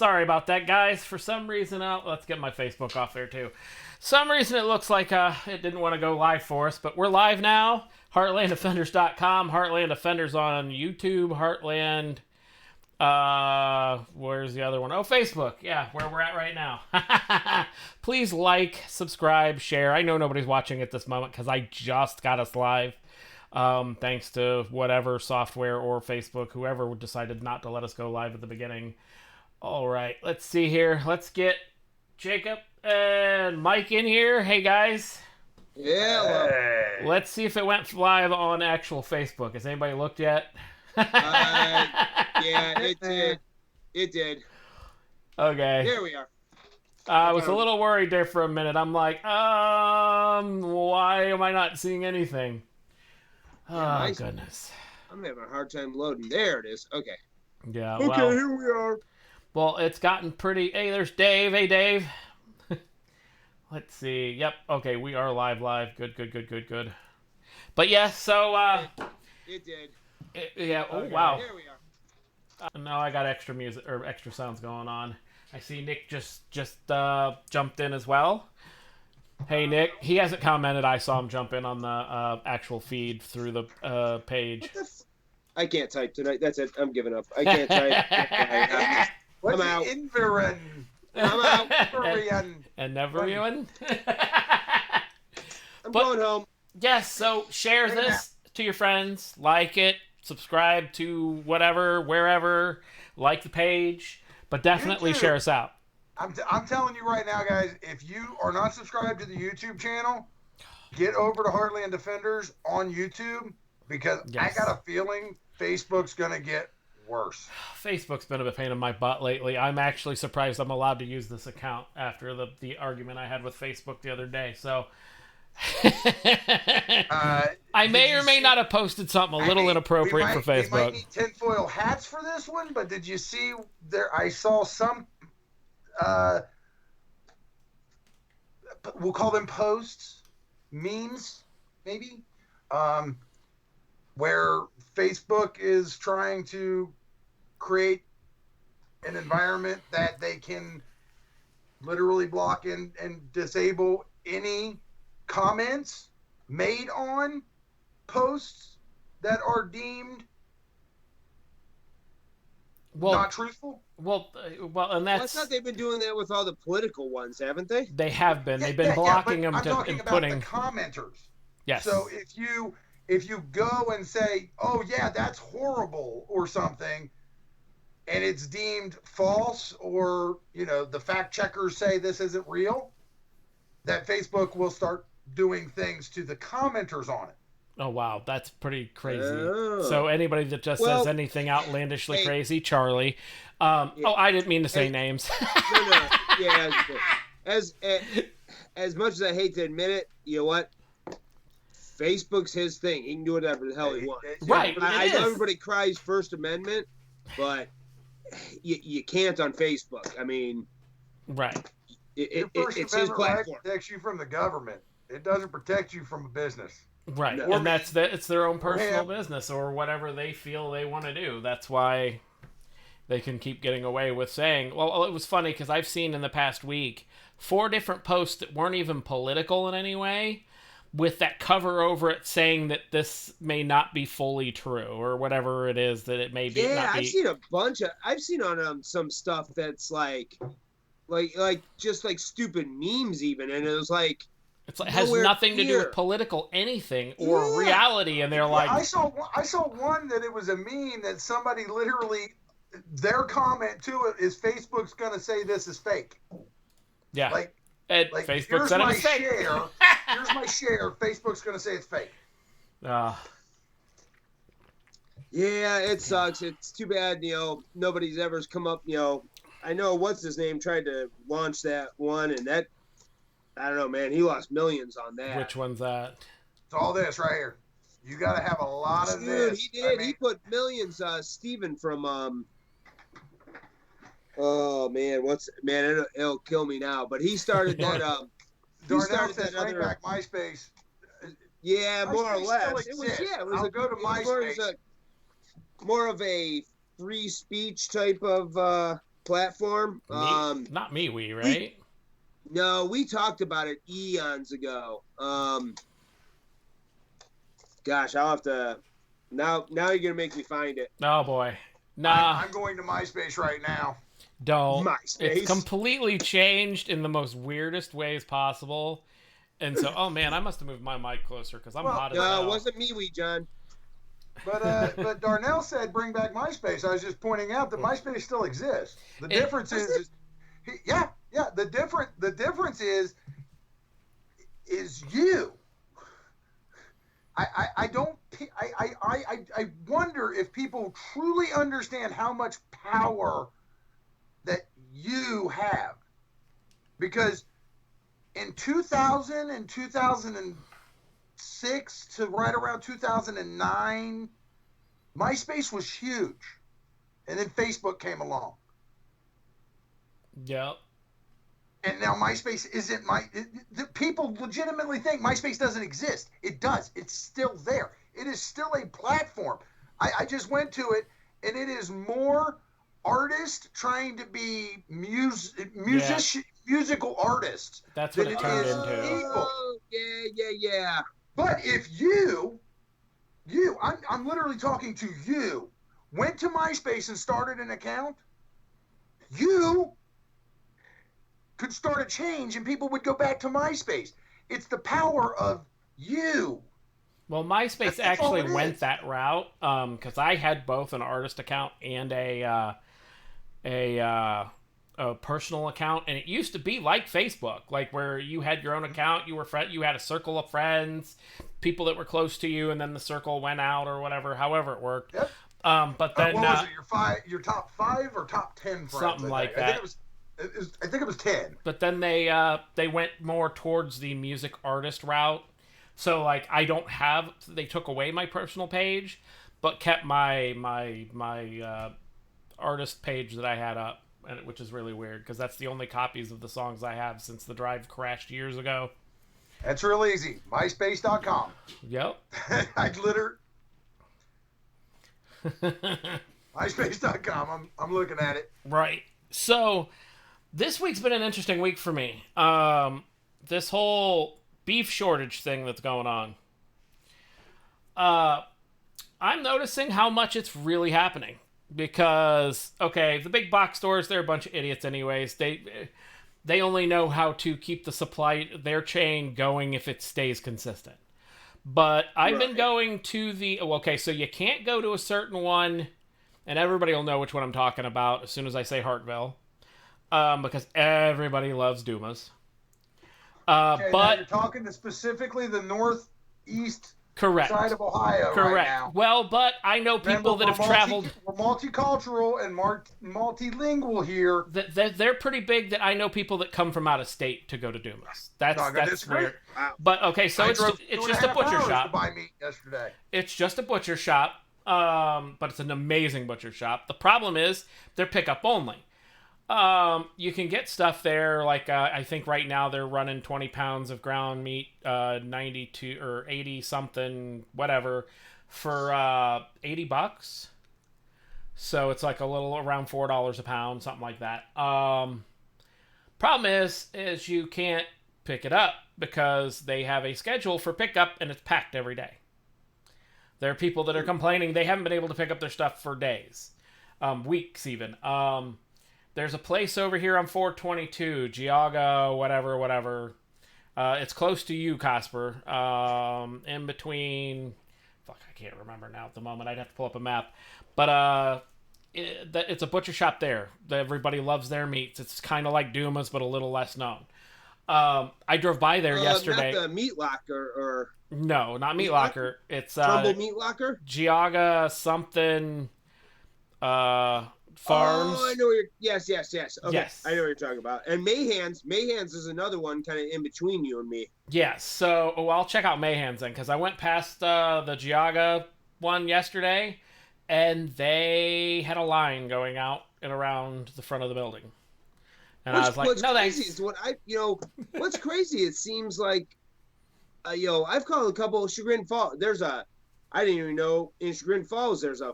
sorry about that, guys. For some reason, let's get my Facebook off there too. Some reason it looks like it didn't want to go live for us, but we're live now. HeartlandDefenders.com. Heartland Defenders on YouTube. Heartland. Where's the other one? Oh, Facebook. Yeah, where we're at right now. Please like, subscribe, share. I know nobody's watching at this moment because I just got us live. Thanks to whatever software or Facebook, whoever decided not to let us go live at the beginning. All right, let's see here. Let's get Jacob and Mike in here. Hey, guys. Yeah. Well, let's see if it went live on actual Facebook. Has anybody looked yet? yeah, it did. It did. Okay. There we are. I was a little worried there for a minute. I'm like, why am I not seeing anything? Oh, goodness. I'm having a hard time loading. There it is. Okay. Yeah, okay, well, here we are. Well, it's gotten pretty... Hey, there's Dave. Hey, Dave. Let's see. Yep. Okay, we are live. Good. But yeah, so... It did. Yeah. Oh, okay. wow. Here we are. Now I got extra music or extra sounds going on. I see Nick just jumped in as well. Hey, Nick. He hasn't commented. I saw him jump in on the actual feed through the page. I can't type tonight. That's it. I'm giving up. I can't type. What's I'm out. Inverin? I'm out. And never even. I'm going home. Yes, so share this to your friends. Like it. Subscribe to whatever, wherever. Like the page. But definitely share us out. I'm telling you right now, guys, if you are not subscribed to the YouTube channel, get over to Heartland Defenders on YouTube because I got a feeling Facebook's going to get worse. Facebook's been a pain in my butt lately. I'm actually surprised I'm allowed to use this account after the argument I had with Facebook the other day. So I may or may not have posted something a little inappropriate for Facebook. We might need tinfoil hats for this one, but did you see there? I saw some... we'll call them posts, memes, maybe, where Facebook is trying to create an environment that they can literally block and disable any comments made on posts that are deemed not truthful. Well, and that's... I thought they've been doing that with all the political ones, haven't they? They have been. They've been blocking them I'm talking and about putting the commenters. Yes. So if you go and say, "Oh yeah, that's horrible" or something, and it's deemed false, or the fact checkers say this isn't real, that Facebook will start doing things to the commenters on it. Oh, wow. That's pretty crazy. So anybody that just says anything outlandishly crazy, Charlie. I didn't mean to say names. No. Yeah. As much as I hate to admit it, you know what? Facebook's his thing. He can do whatever the hell he wants. Right. I know everybody cries First Amendment, but you can't on Facebook. I mean... Right. It's his platform. It protects you from the government. It doesn't protect you from a business. Right, no. And it's their own personal business or whatever they feel they want to do. That's why they can keep getting away with saying, well, it was funny because I've seen in the past week 4 different posts that weren't even political in any way with that cover over it saying that this may not be fully true or whatever it is that it may be. Yeah, I've seen a bunch of, I've seen on some stuff that's like just like stupid memes even, and it was like, it has nothing to do with political anything or reality, and they're like... I saw one that it was a meme that somebody literally, their comment to it is Facebook's going to say this is fake. Yeah. Like Facebook said it's fake. Here's my share. Facebook's going to say it's fake. Yeah, it sucks. It's too bad, nobody's ever come up, I know what's his name tried to launch that one, and that, I don't know, man. He lost millions on that. Which one's that? It's all this right here. You got to have a lot of this. He did. He put millions. Steven from oh man, it'll kill me now. But he started that. He started that other back MySpace. Yeah, MySpace more or less. It was. I'll go to MySpace. More of a free speech type of platform. Not MeWe, right? No, we talked about it eons ago. Gosh, I'll have to. Now you're gonna make me find it. Oh boy, nah, I'm going to MySpace right now. don't. It's MySpace. completely changed in the most weirdest ways possible. And so, oh man, I must have moved my mic closer because I'm hot as No, hell. it wasn't MeWe, John. But Darnell said bring back MySpace. I was just pointing out that MySpace still exists. The difference is yeah. The difference is you. I wonder if people truly understand how much power that you have, because in 2000 and 2006 to right around 2009, MySpace was huge, and then Facebook came along. Yep. And now MySpace isn't people legitimately think MySpace doesn't exist. It does. It's still there. It is still a platform. I just went to it, and it is more artists trying to be musical artists. That's what than it turned into. People. Oh, yeah. But if I'm literally talking to you, went to MySpace and started an account, you could start a change and people would go back to MySpace. It's the power of you. Well, MySpace actually went that route because I had both an artist account and a personal account, and it used to be like Facebook, like where you had your own account, you had a circle of friends, people that were close to you, and then the circle went out or whatever, however it worked. Yep. But then what was it? Your top 5 or top 10 friends? Something like that. I think it was 10. But then they went more towards the music artist route. So like they took away my personal page, but kept my artist page that I had up, which is really weird because that's the only copies of the songs I have since the drive crashed years ago. That's real easy. MySpace.com. Yep. MySpace.com. I'm looking at it. Right. So this week's been an interesting week for me. This whole beef shortage thing that's going on. I'm noticing how much it's really happening because, okay, the big box stores, they're a bunch of idiots anyways. They only know how to keep the supply, their chain going if it stays consistent. But I've been going to so you can't go to a certain one, and everybody will know which one I'm talking about as soon as I say Hartville. Because everybody loves Dumas. But you're talking to specifically the northeast side of Ohio. Correct. Right now. Well, but I know people that have traveled. We're multicultural and multilingual here. They're pretty big. That I know people that come from out of state to go to Dumas. That's weird. Wow. But okay, so it's just a butcher shop. To buy meat yesterday. It's just a butcher shop. But it's an amazing butcher shop. The problem is they're pickup only. You can get stuff there, like I think right now they're running 20 pounds of ground meat, 92 or 80 something, whatever, for $80. So it's like a little around $4 a pound, something like that. Problem is you can't pick it up because they have a schedule for pickup and it's packed every day. There are people that are complaining they haven't been able to pick up their stuff for days, weeks even. There's a place over here on 422, Geauga, whatever. It's close to you, Casper. In between... Fuck, I can't remember now at the moment. I'd have to pull up a map. But it's a butcher shop there. Everybody loves their meats. It's kind of like Dumas, but a little less known. I drove by there yesterday. Not the Meat Locker or... No, not Meat Locker. It's... Trumbull Meat Locker? Geauga something... Farms. Oh, I know where you're... Yes. Okay, yes. I know what you're talking about. And Mayhan's is another one kind of in between you and me. Yes. So, I'll check out Mayhan's then, because I went past the Geauga one yesterday, and they had a line going out and around the front of the building. And I was like, no thanks. What's crazy, it seems like, I've called a couple of Chagrin Falls. I didn't even know in Chagrin Falls there's a,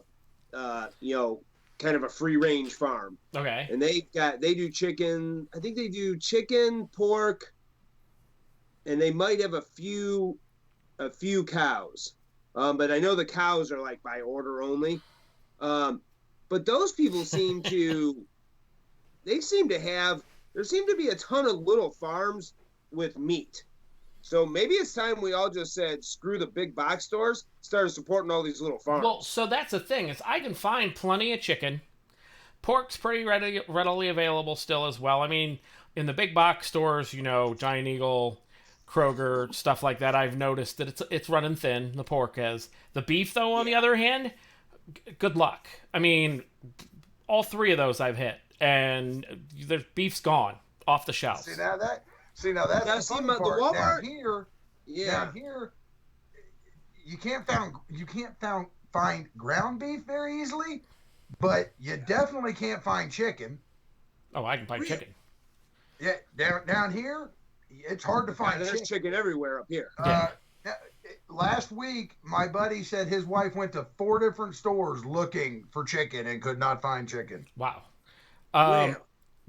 kind of a free range farm, Okay. and they do chicken. I think they do chicken, pork, and they might have a few cows. But I know the cows are like by order only. But those people seem to there seem to be a ton of little farms with meat. So maybe it's time we all just said screw the big box stores, started supporting all these little farms. Well, so that's the thing is I can find plenty of chicken. Pork's pretty readily available still as well. I mean, in the big box stores, Giant Eagle, Kroger, stuff like that, I've noticed that it's running thin. The pork is. The beef, though, on the other hand, good luck. I mean, all three of those I've hit, and the beef's gone off the shelves. See now that's the funny part. The Walmart Down here, you can't find ground beef very easily, but you definitely can't find chicken. Oh, I can find chicken. Yeah, down here, it's hard to find there's chicken everywhere up here. Last week, my buddy said his wife went to 4 different stores looking for chicken and could not find chicken. Wow. Wow.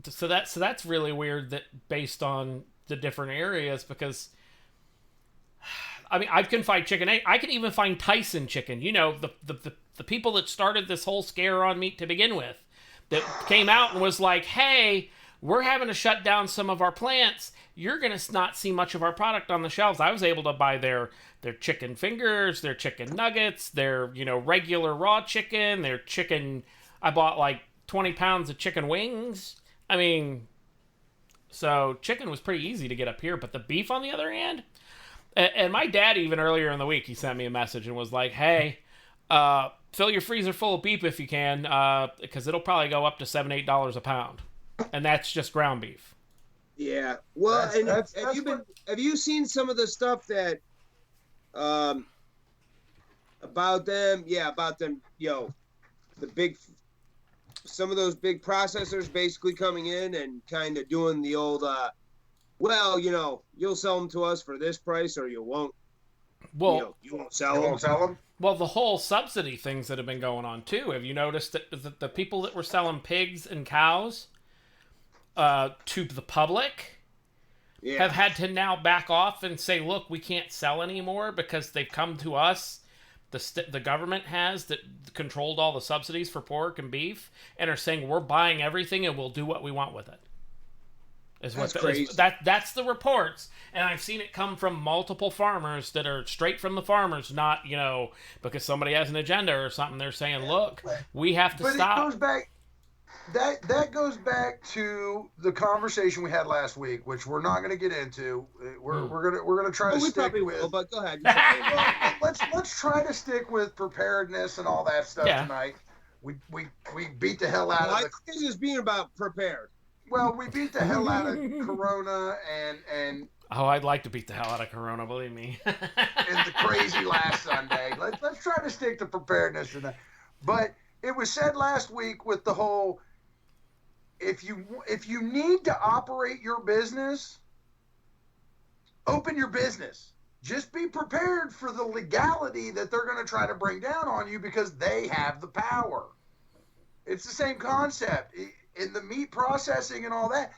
So that's really weird that based on the different areas, because I mean I can find chicken. I can even find Tyson chicken. The people that started this whole scare on meat to begin with, that came out and was like, hey, we're having to shut down some of our plants. You're going to not see much of our product on the shelves. I was able to buy their chicken fingers, their chicken nuggets, their, regular raw chicken, their chicken. I bought like 20 pounds of chicken wings. I mean, so chicken was pretty easy to get up here, but the beef on the other hand, and my dad even earlier in the week, he sent me a message and was like, hey, fill your freezer full of beef if you can, because it'll probably go up to $7-8 a pound. And that's just ground beef. Yeah. Well, have you seen some of the stuff that about them? Yeah, about them. Some of those big processors basically coming in and kind of doing the old, you'll sell them to us for this price or you won't. Well, you won't sell them. Well, the whole subsidy things that have been going on too. Have you noticed that the people that were selling pigs and cows to the public have had to now back off and say, look, we can't sell anymore because they've come to us. The government has that controlled all the subsidies for pork and beef and are saying we're buying everything and we'll do what we want with it. That's crazy. That's the reports, and I've seen it come from multiple farmers that are straight from the farmers, not because somebody has an agenda or something. They're saying, look, we have to stop. But it goes back. That goes back to the conversation we had last week, which we're not going to get into. We're gonna try to stick with. Will, but go ahead. let's try to stick with preparedness and all that stuff tonight. We beat the hell out of I think it's just being about prepared. Well, we beat the hell out of Corona and. Oh, I'd like to beat the hell out of Corona, believe me. And the crazy last Sunday. Let's try to stick to preparedness tonight. But it was said last week with the whole. If you need to operate your business, open your business. Just be prepared for the legality that they're going to try to bring down on you because they have the power. It's the same concept. In the meat processing and all that,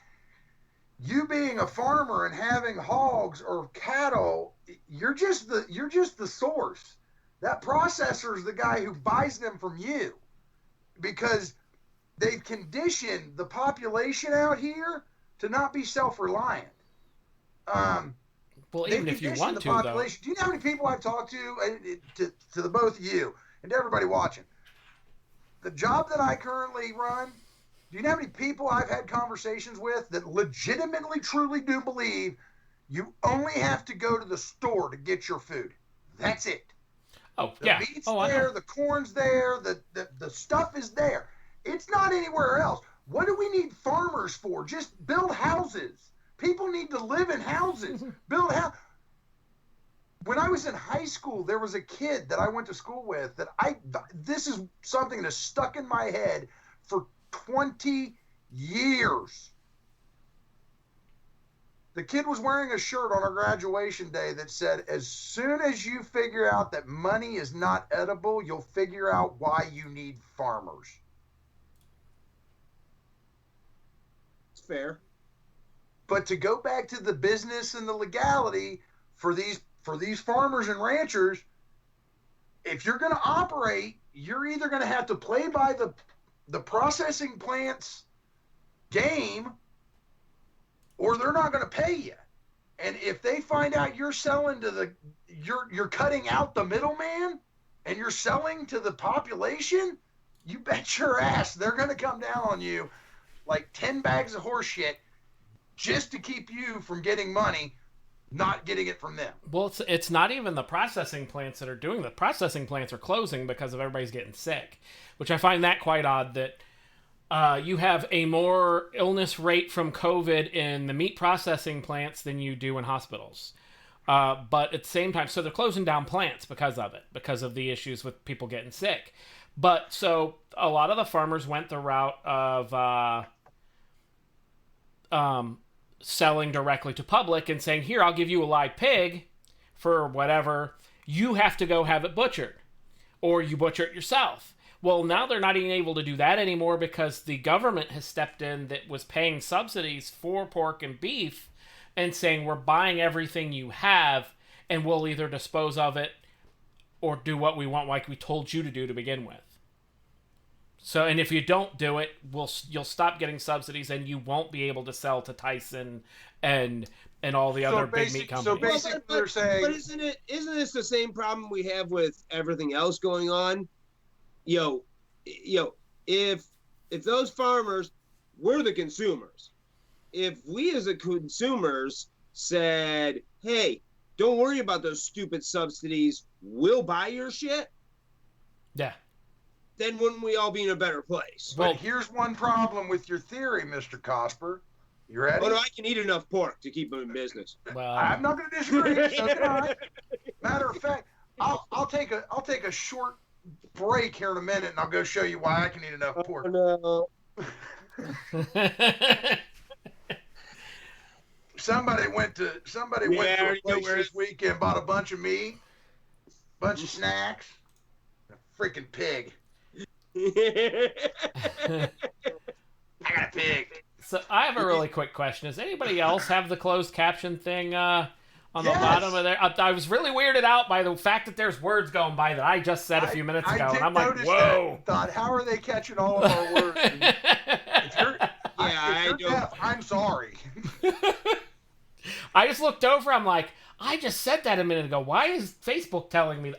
you being a farmer and having hogs or cattle, you're just the source. That processor is the guy who buys them from you because they've conditioned the population out here to not be self-reliant. Well, even if you want to, though. Do you know how many people I've talked to the both of you and to everybody watching? The job that I currently run, do you know how many people I've had conversations with that legitimately, truly do believe you only have to go to the store to get your food? That's it. Oh, the meat's there, the corn's there, the stuff is there. It's not anywhere else. What do we need farmers for? Just build houses. People need to live in houses. Build house. When I was in high school, there was a kid that I went to school with that this is something that's stuck in my head for 20 years. The kid was wearing a shirt on our graduation day that said, as soon as you figure out that money is not edible, you'll figure out why you need farmers. fair. But to go back to the business and the legality for these farmers and ranchers, if you're going to operate, you're either going to have to play by the processing plant's game, or they're not going to pay you. And if they find out you're selling to you're cutting out the middleman and you're selling to the population, you bet your ass they're going to come down on you like 10 bags of horse shit just to keep you from getting money, not getting it from them. Well, it's not even the processing plants that are doing the processing plants are closing because of everybody's getting sick, which I find that quite odd that you have a more illness rate from COVID in the meat processing plants than you do in hospitals. But at the same time, so they're closing down plants because of it, because of the issues with people getting sick. But so a lot of the farmers went the route of selling directly to public and saying, here, I'll give you a live pig for whatever. You have to go have it butchered, or you butcher it yourself. Well, now they're not even able to do that anymore because the government has stepped in that was paying subsidies for pork and beef and saying, we're buying everything you have and we'll either dispose of it or do what we want like we told you to do to begin with. So, and if you don't do it, you'll stop getting subsidies and you won't be able to sell to Tyson and all the other big meat companies. So basically they're saying... But isn't this the same problem we have with everything else going on? If those farmers were the consumers, if we as the consumers said, hey, don't worry about those stupid subsidies, we'll buy your shit. Yeah. Then wouldn't we all be in a better place? But here's one problem with your theory, Mr. Cosper. You ready? Oh, no, I can eat enough pork to keep them in business. Well, I'm not going to disagree. So can I. Matter of fact, I'll take a short break here in a minute, and I'll go show you why I can eat enough pork. Oh, no. Somebody went to a place this weekend, bought a bunch of meat, bunch of snacks, a freaking pig. I got a pig. So I have a really quick question. Does anybody else have the closed caption thing on the bottom of there? I was really weirded out by the fact that there's words going by that I just said a few minutes ago, and I'm like, whoa. Thought, how are they catching all of our words? If you're deaf, I'm sorry. I just looked over. I'm like, I just said that a minute ago. Why is Facebook telling me?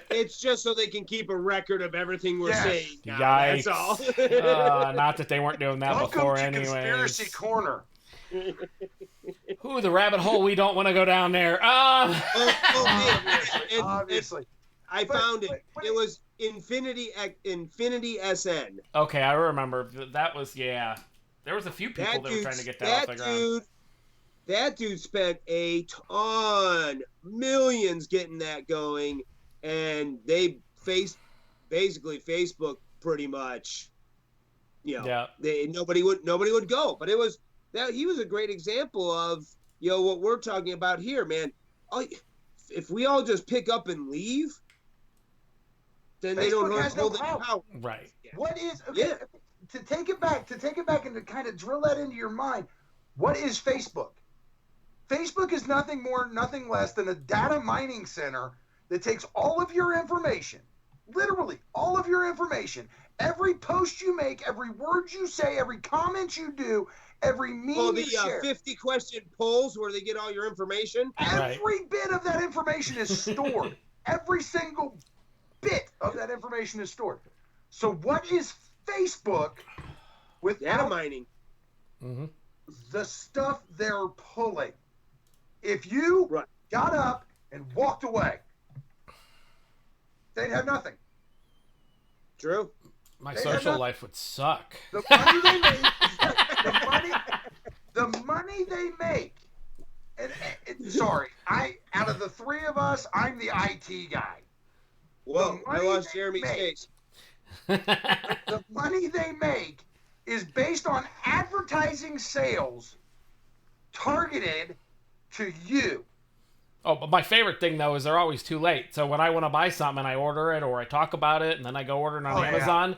It's just so they can keep a record of everything we're saying. Now, Yikes. that's all. Not that they weren't doing that before anyway. Conspiracy Corner. Ooh, the rabbit hole. We don't want to go down there. Obviously. I found it. It was Infinity SN. Okay, I remember. That was, yeah. There was a few people that were trying to get that off the ground. That dude spent a ton, millions getting that going, and they basically Facebook pretty much, nobody would go. But he was a great example of what we're talking about here, man. If we all just pick up and leave, then they don't hold it out. Right. What is to take it back and to kind of drill that into your mind? What is Facebook? Facebook is nothing less than a data mining center that takes all of your information, literally all of your information, every post you make, every word you say, every comment you do, every meme you share. 50-question polls where they get all your information. Every bit of that information is stored. Every single bit of that information is stored. So what is Facebook with data mining? Mm-hmm. The stuff they're pulling. If you got up and walked away, they'd have nothing. True. My social life would suck. The money they make, the money they make. And sorry, out of the three of us, I'm the IT guy. Whoa, I lost Jeremy's face. The money they make is based on advertising sales targeted to you. Oh, but my favorite thing, though, is they're always too late. So when I want to buy something and I order it or I talk about it and then I go order it on Amazon,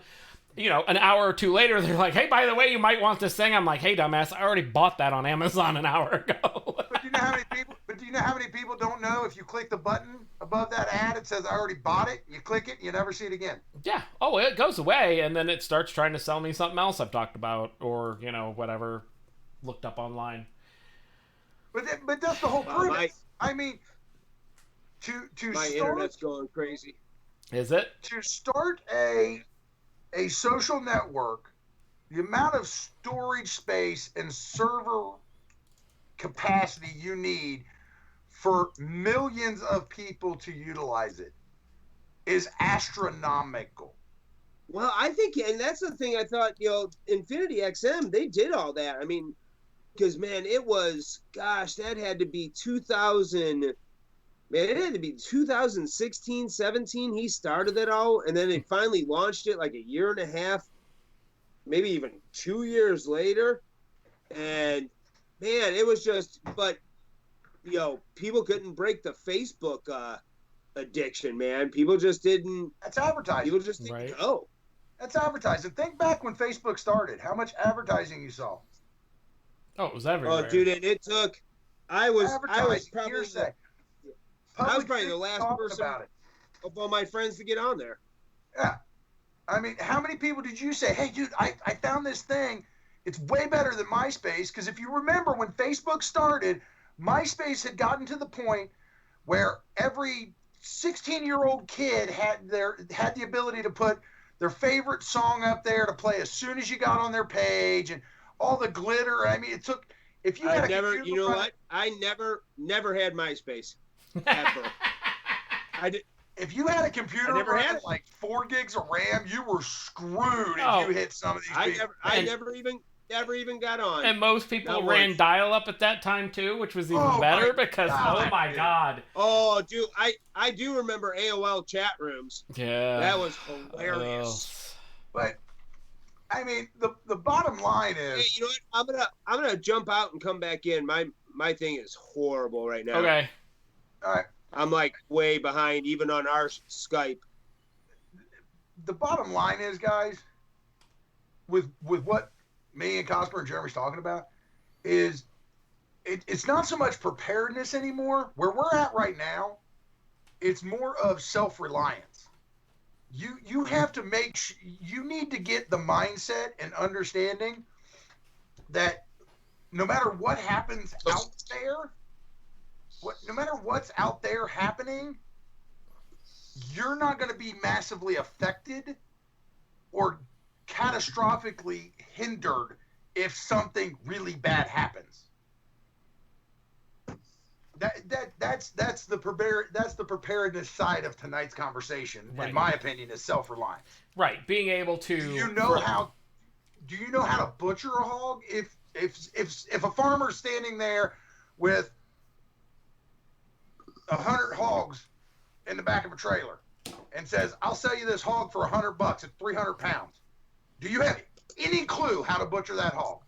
an hour or two later, they're like, hey, by the way, you might want this thing. I'm like, hey, dumbass, I already bought that on Amazon an hour ago. But do you know how many people? But do you know how many people don't know if you click the button above that ad, it says I already bought it. You click it, and you never see it again. Yeah. Oh, it goes away, and then it starts trying to sell me something else I've talked about or, whatever, looked up online. But that's the whole premise. I mean, to my start, internet's going crazy. Is it? To start a social network, the amount of storage space and server capacity you need for millions of people to utilize it is astronomical. Well, I think, and that's the thing I thought, Infinity XM, they did all that. I mean, because, man, it was, gosh, that had to be 2016, 17. He started it all, and then they finally launched it like a year and a half, maybe even 2 years later. And, man, it was just, but, people couldn't break the Facebook addiction, man. People just didn't. That's advertising. People just didn't go. That's advertising. Think back when Facebook started. How much advertising you saw? Oh, it was everywhere. Oh, dude, and it took. I was probably the last person of all my friends to get on there. Yeah, I mean, how many people did you say, "Hey, dude, I found this thing. It's way better than MySpace"? Because if you remember when Facebook started, MySpace had gotten to the point where every 16-year-old kid had the ability to put their favorite song up there to play as soon as you got on their page, and all the glitter. I mean, it took. If you had you know what? I never had MySpace. Ever. I did. If you had a computer running like 4 gigs of RAM, you were screwed if you hit some of these people. I never even got on. And most people ran dial-up at that time too, which was even better because oh my god. Oh, dude, I do remember AOL chat rooms. Yeah, that was hilarious. But I mean, the bottom line is, hey, you know what? I'm gonna jump out and come back in. My thing is horrible right now. Okay. All right. I'm like way behind, even on our Skype. The bottom line is, guys, with what me and Cosper and Jeremy's talking about, is it's not so much preparedness anymore. Where we're at right now, it's more of self-reliance. You have to you need to get the mindset and understanding that no matter what happens out there, no matter what's out there happening, you're not going to be massively affected or catastrophically hindered if something really bad happens. That's the preparedness side of tonight's conversation. Right. In my opinion, is self-reliance. Right, being able to. Do you know how to butcher a hog? If a farmer's standing there with 100 hogs in the back of a trailer and says, "I'll sell you this hog for $100 at 300 pounds," do you have any clue how to butcher that hog?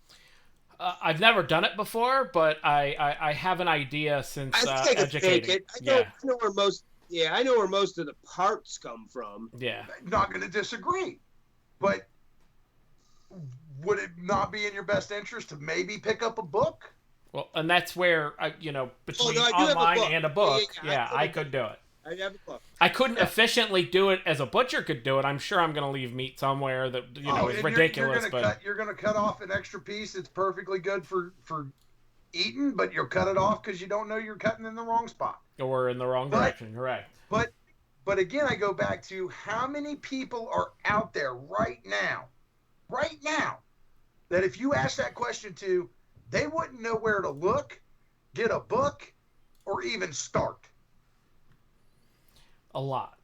I've never done it before, but I have an idea since educating. I know where most of the parts come from. Yeah, not going to disagree, but would it not be in your best interest to maybe pick up a book? Well, and that's where between online and a book, I could do it. I have a book. I couldn't efficiently do it as a butcher could do it. I'm sure I'm going to leave meat somewhere that is ridiculous. You're going to cut off an extra piece that's perfectly good for eating, but you'll cut it off because you don't know you're cutting in the wrong spot or in the wrong direction. Correct. But again, I go back to how many people are out there right now, that if you ask that question to, they wouldn't know where to look, get a book, or even start. A lot.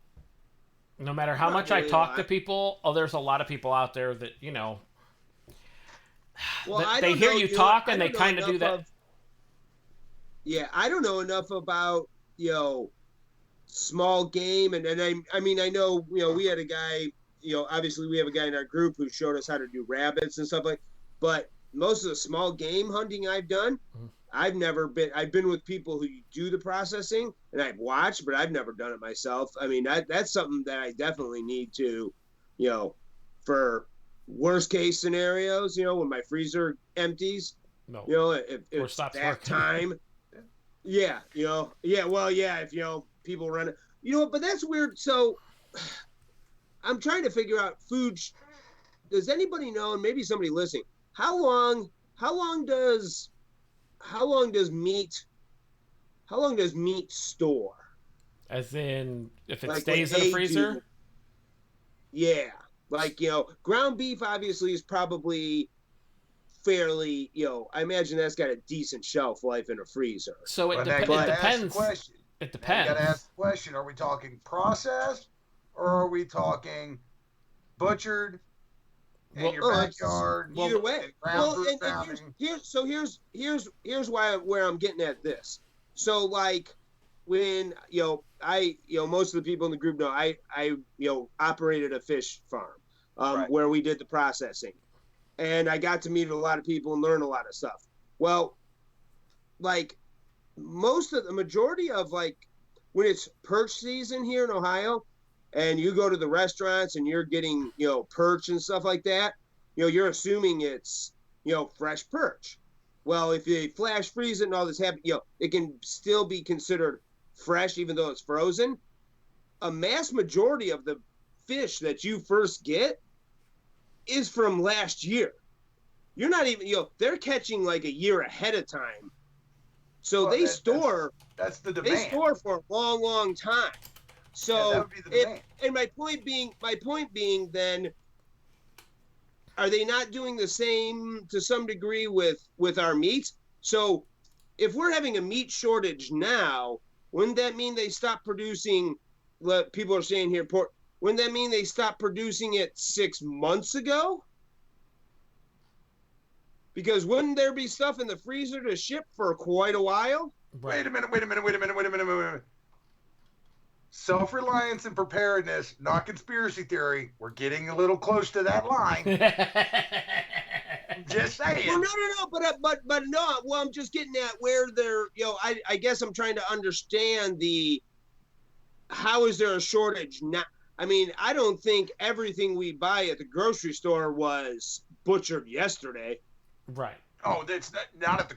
No matter how much I talk to people, there's a lot of people out there that, they hear you talk and they kind of do that. I don't know enough about, small game. And I know, we had a guy, obviously we have a guy in our group who showed us how to do rabbits and stuff but most of the small game hunting I've done, I've been with people who do the processing and I've watched, but I've never done it myself. I mean, that's something that I definitely need to, for worst case scenarios, when my freezer empties, No. if Or it's stops that working. time. Yeah, if people run it. But that's weird. So I'm trying to figure out food. Does anybody know, and maybe somebody listening, how long does meat store? As in, if it Like when stays in a freezer? Yeah. Like, ground beef obviously is probably fairly, I imagine that's got a decent shelf life in a freezer. So it, But now you it gotta ask the depends. question. It Now you got to depends. ask the question: are we talking processed, or are we talking butchered in Well, your backyard? well, Either way. And ground Well, fruit and pounding. here's where I'm getting at this. So like when most of the people in the group know I operated a fish farm Right. where we did the processing, and I got to meet a lot of people and learn a lot of stuff. Well, like the majority of like when it's perch season here in Ohio, and you go to the restaurants and you're getting perch and stuff like that, you're assuming it's fresh perch. Well, if they flash freeze it and all this happen, it can still be considered fresh even though it's frozen. A mass majority of the fish that you first get is from last year. You're not even they're catching like a year ahead of time. So Well, they that's the demand. they store for a long, long time. So that would be the demand. And my point being then, are they not doing the same to some degree with our meats? So if we're having a meat shortage now, wouldn't that mean they stop producing what people are saying here, pork? Wouldn't that mean they stopped producing it 6 months ago? Because wouldn't there be stuff in the freezer to ship for quite a while? Right. Wait a minute. Self-reliance and preparedness, not conspiracy theory. We're getting a little close to that line. Just saying. Well, no, but no. Well, I'm just getting at where they're. I guess I'm trying to understand how is there a shortage now? I mean, I don't think everything we buy at the grocery store was butchered yesterday. Right. Oh, that's not at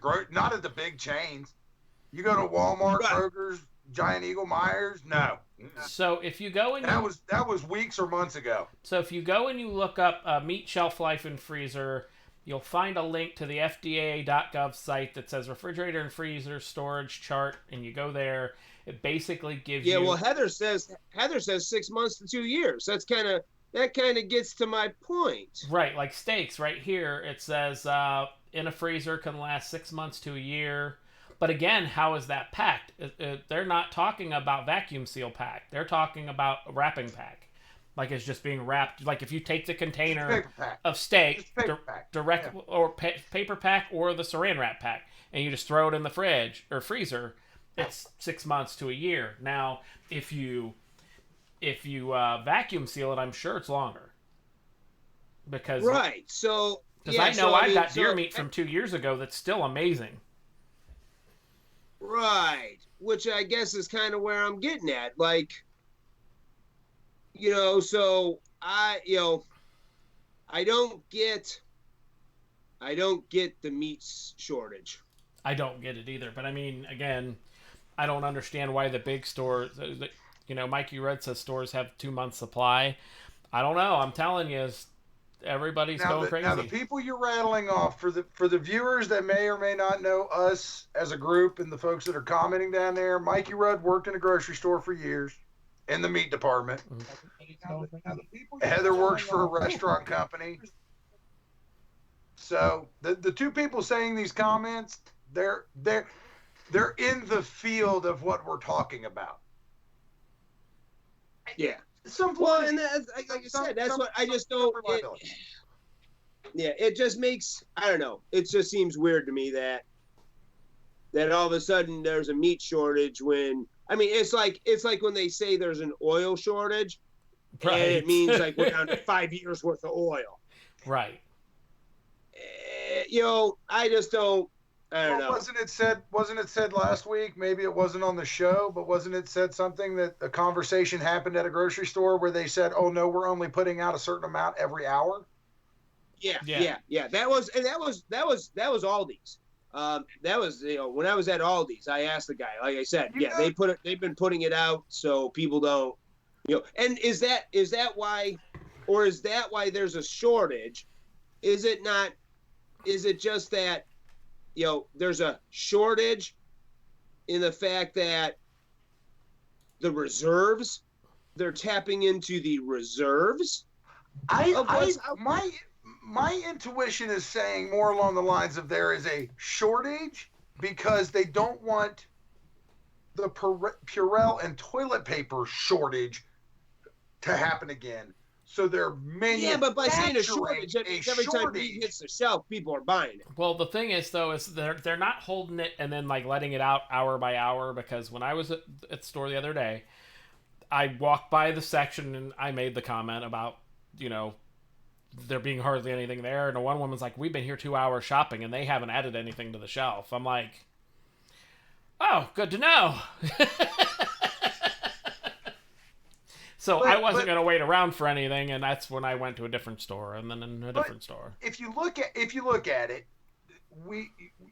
the big chains. You go to Walmart, Right. Kroger's, Giant Eagle, Myers. No. So if you go and that was weeks or months ago. So if you go and you look up meat shelf life in freezer, you'll find a link to the FDA.gov site that says refrigerator and freezer storage chart, and you go there. It basically gives you. Yeah, well, Heather says 6 months to 2 years. That kind of gets to my point. Right, like steaks right here. It says in a freezer can last 6 months to a year. But again, how is that packed? They're not talking about vacuum seal pack. They're talking about wrapping pack. Like it's just being wrapped. Like if you take the container of steak, direct or paper pack or the saran wrap pack, and you just throw it in the fridge or freezer, it's 6 months to a year. Now, if you vacuum seal it, I'm sure it's longer. Because right. So because I know I've got deer meat from 2 years ago that's still amazing. Right, which I guess is kind of where I'm getting at. Like, so I don't get the meat shortage. I don't get it either. But I mean, again, I don't understand why the big stores, Mikey Red says stores have 2 months supply. I don't know. I'm telling you, everybody's going crazy. Now the people you're rattling off for the viewers that may or may not know us as a group and the folks that are commenting down there, Mikey Rudd worked in a grocery store for years in the meat department. Heather works for a restaurant company. So the two people saying these comments, they're in the field of what we're talking about. Yeah. And that's, like I said, that's what I just don't. It just makes, I don't know. It just seems weird to me that all of a sudden there's a meat shortage when, I mean, it's like when they say there's an oil shortage, right. And it means like we're down to 5 years worth of oil. Right. I just don't. I don't know. Wasn't it said last week? Maybe it wasn't on the show, but wasn't it said something that a conversation happened at a grocery store where they said, "Oh no, we're only putting out a certain amount every hour"? Yeah. That was Aldi's. That was when I was at Aldi's, I asked the guy. Like I said, they've been putting it out so people don't, And is that why, or is that why there's a shortage? Is it not? Is it just that there's a shortage in the fact that the reserves, they're tapping into the reserves? My intuition is saying more along the lines of there is a shortage because they don't want the Purell and toilet paper shortage to happen again. So they're but by saying a shortage, that means every time meat hits the shelf, people are buying it. Well, the thing is, though, is they're not holding it and then like letting it out hour by hour, because when I was at the store the other day, I walked by the section and I made the comment about, there being hardly anything there. And one woman's like, we've been here 2 hours shopping and they haven't added anything to the shelf. I'm like, oh, good to know. So I wasn't going to wait around for anything, and that's when I went to a different store and then in a different store. If you look at it,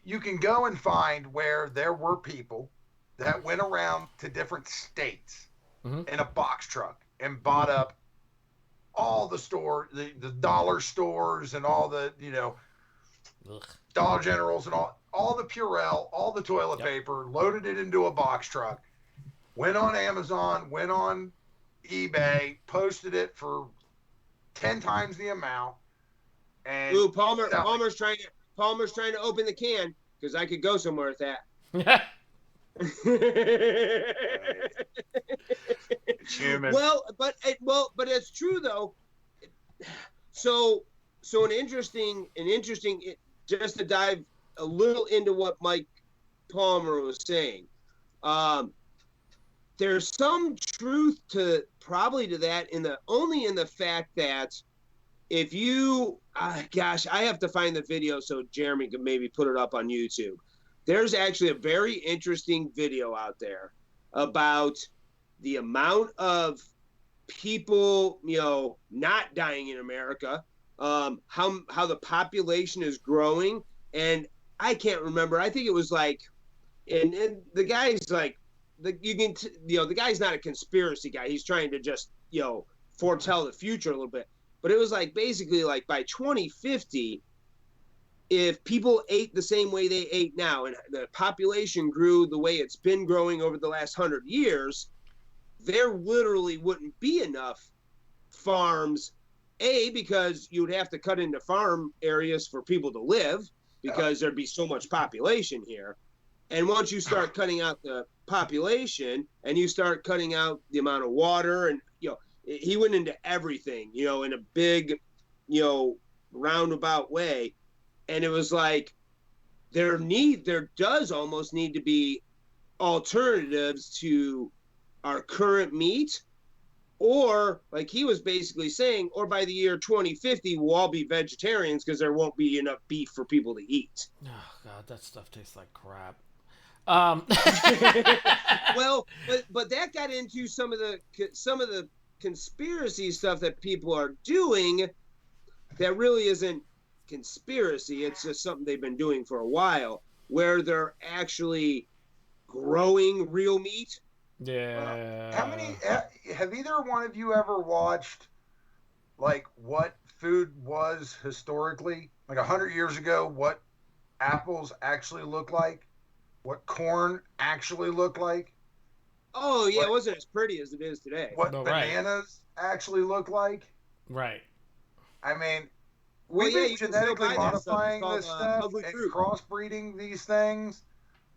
you can go and find where there were people that went around to different states in a box truck and bought up all the the dollar stores and all the Dollar Generals and all the Purell, all the toilet paper, loaded it into a box truck, went on Amazon, went on eBay, posted it for 10 times the amount. And Palmer's trying to open the can because I could go somewhere with that. It's human. But it's true though. So an interesting just to dive a little into what Mike Palmer was saying. There's some truth to that only in the fact that if you, I have to find the video so Jeremy can maybe put it up on YouTube. There's actually a very interesting video out there about the amount of people, not dying in America, how the population is growing. And I can't remember. I think it was like, and the guy's like, the guy's not a conspiracy guy. He's trying to just, foretell the future a little bit. But it was like basically like by 2050, if people ate the same way they ate now and the population grew the way it's been growing over the last 100 years, there literally wouldn't be enough farms, because you would have to cut into farm areas for people to live because there'd be so much population here. And once you start cutting out the population and you start cutting out the amount of water and, he went into everything, in a big, roundabout way. And it was like, there does almost need to be alternatives to our current meat, or like he was basically saying, or by the year 2050, we'll all be vegetarians because there won't be enough beef for people to eat. Oh God, that stuff tastes like crap. Well, but that got into some of the conspiracy stuff that people are doing that really isn't conspiracy. It's just something they've been doing for a while, where they're actually growing real meat. Yeah. Have either one of you ever watched like what food was historically, like 100 years ago, what apples actually looked like, what corn actually looked like? Oh yeah, it wasn't as pretty as it is today. What bananas actually look like? Right. I mean, we've been genetically modifying this stuff and crossbreeding these things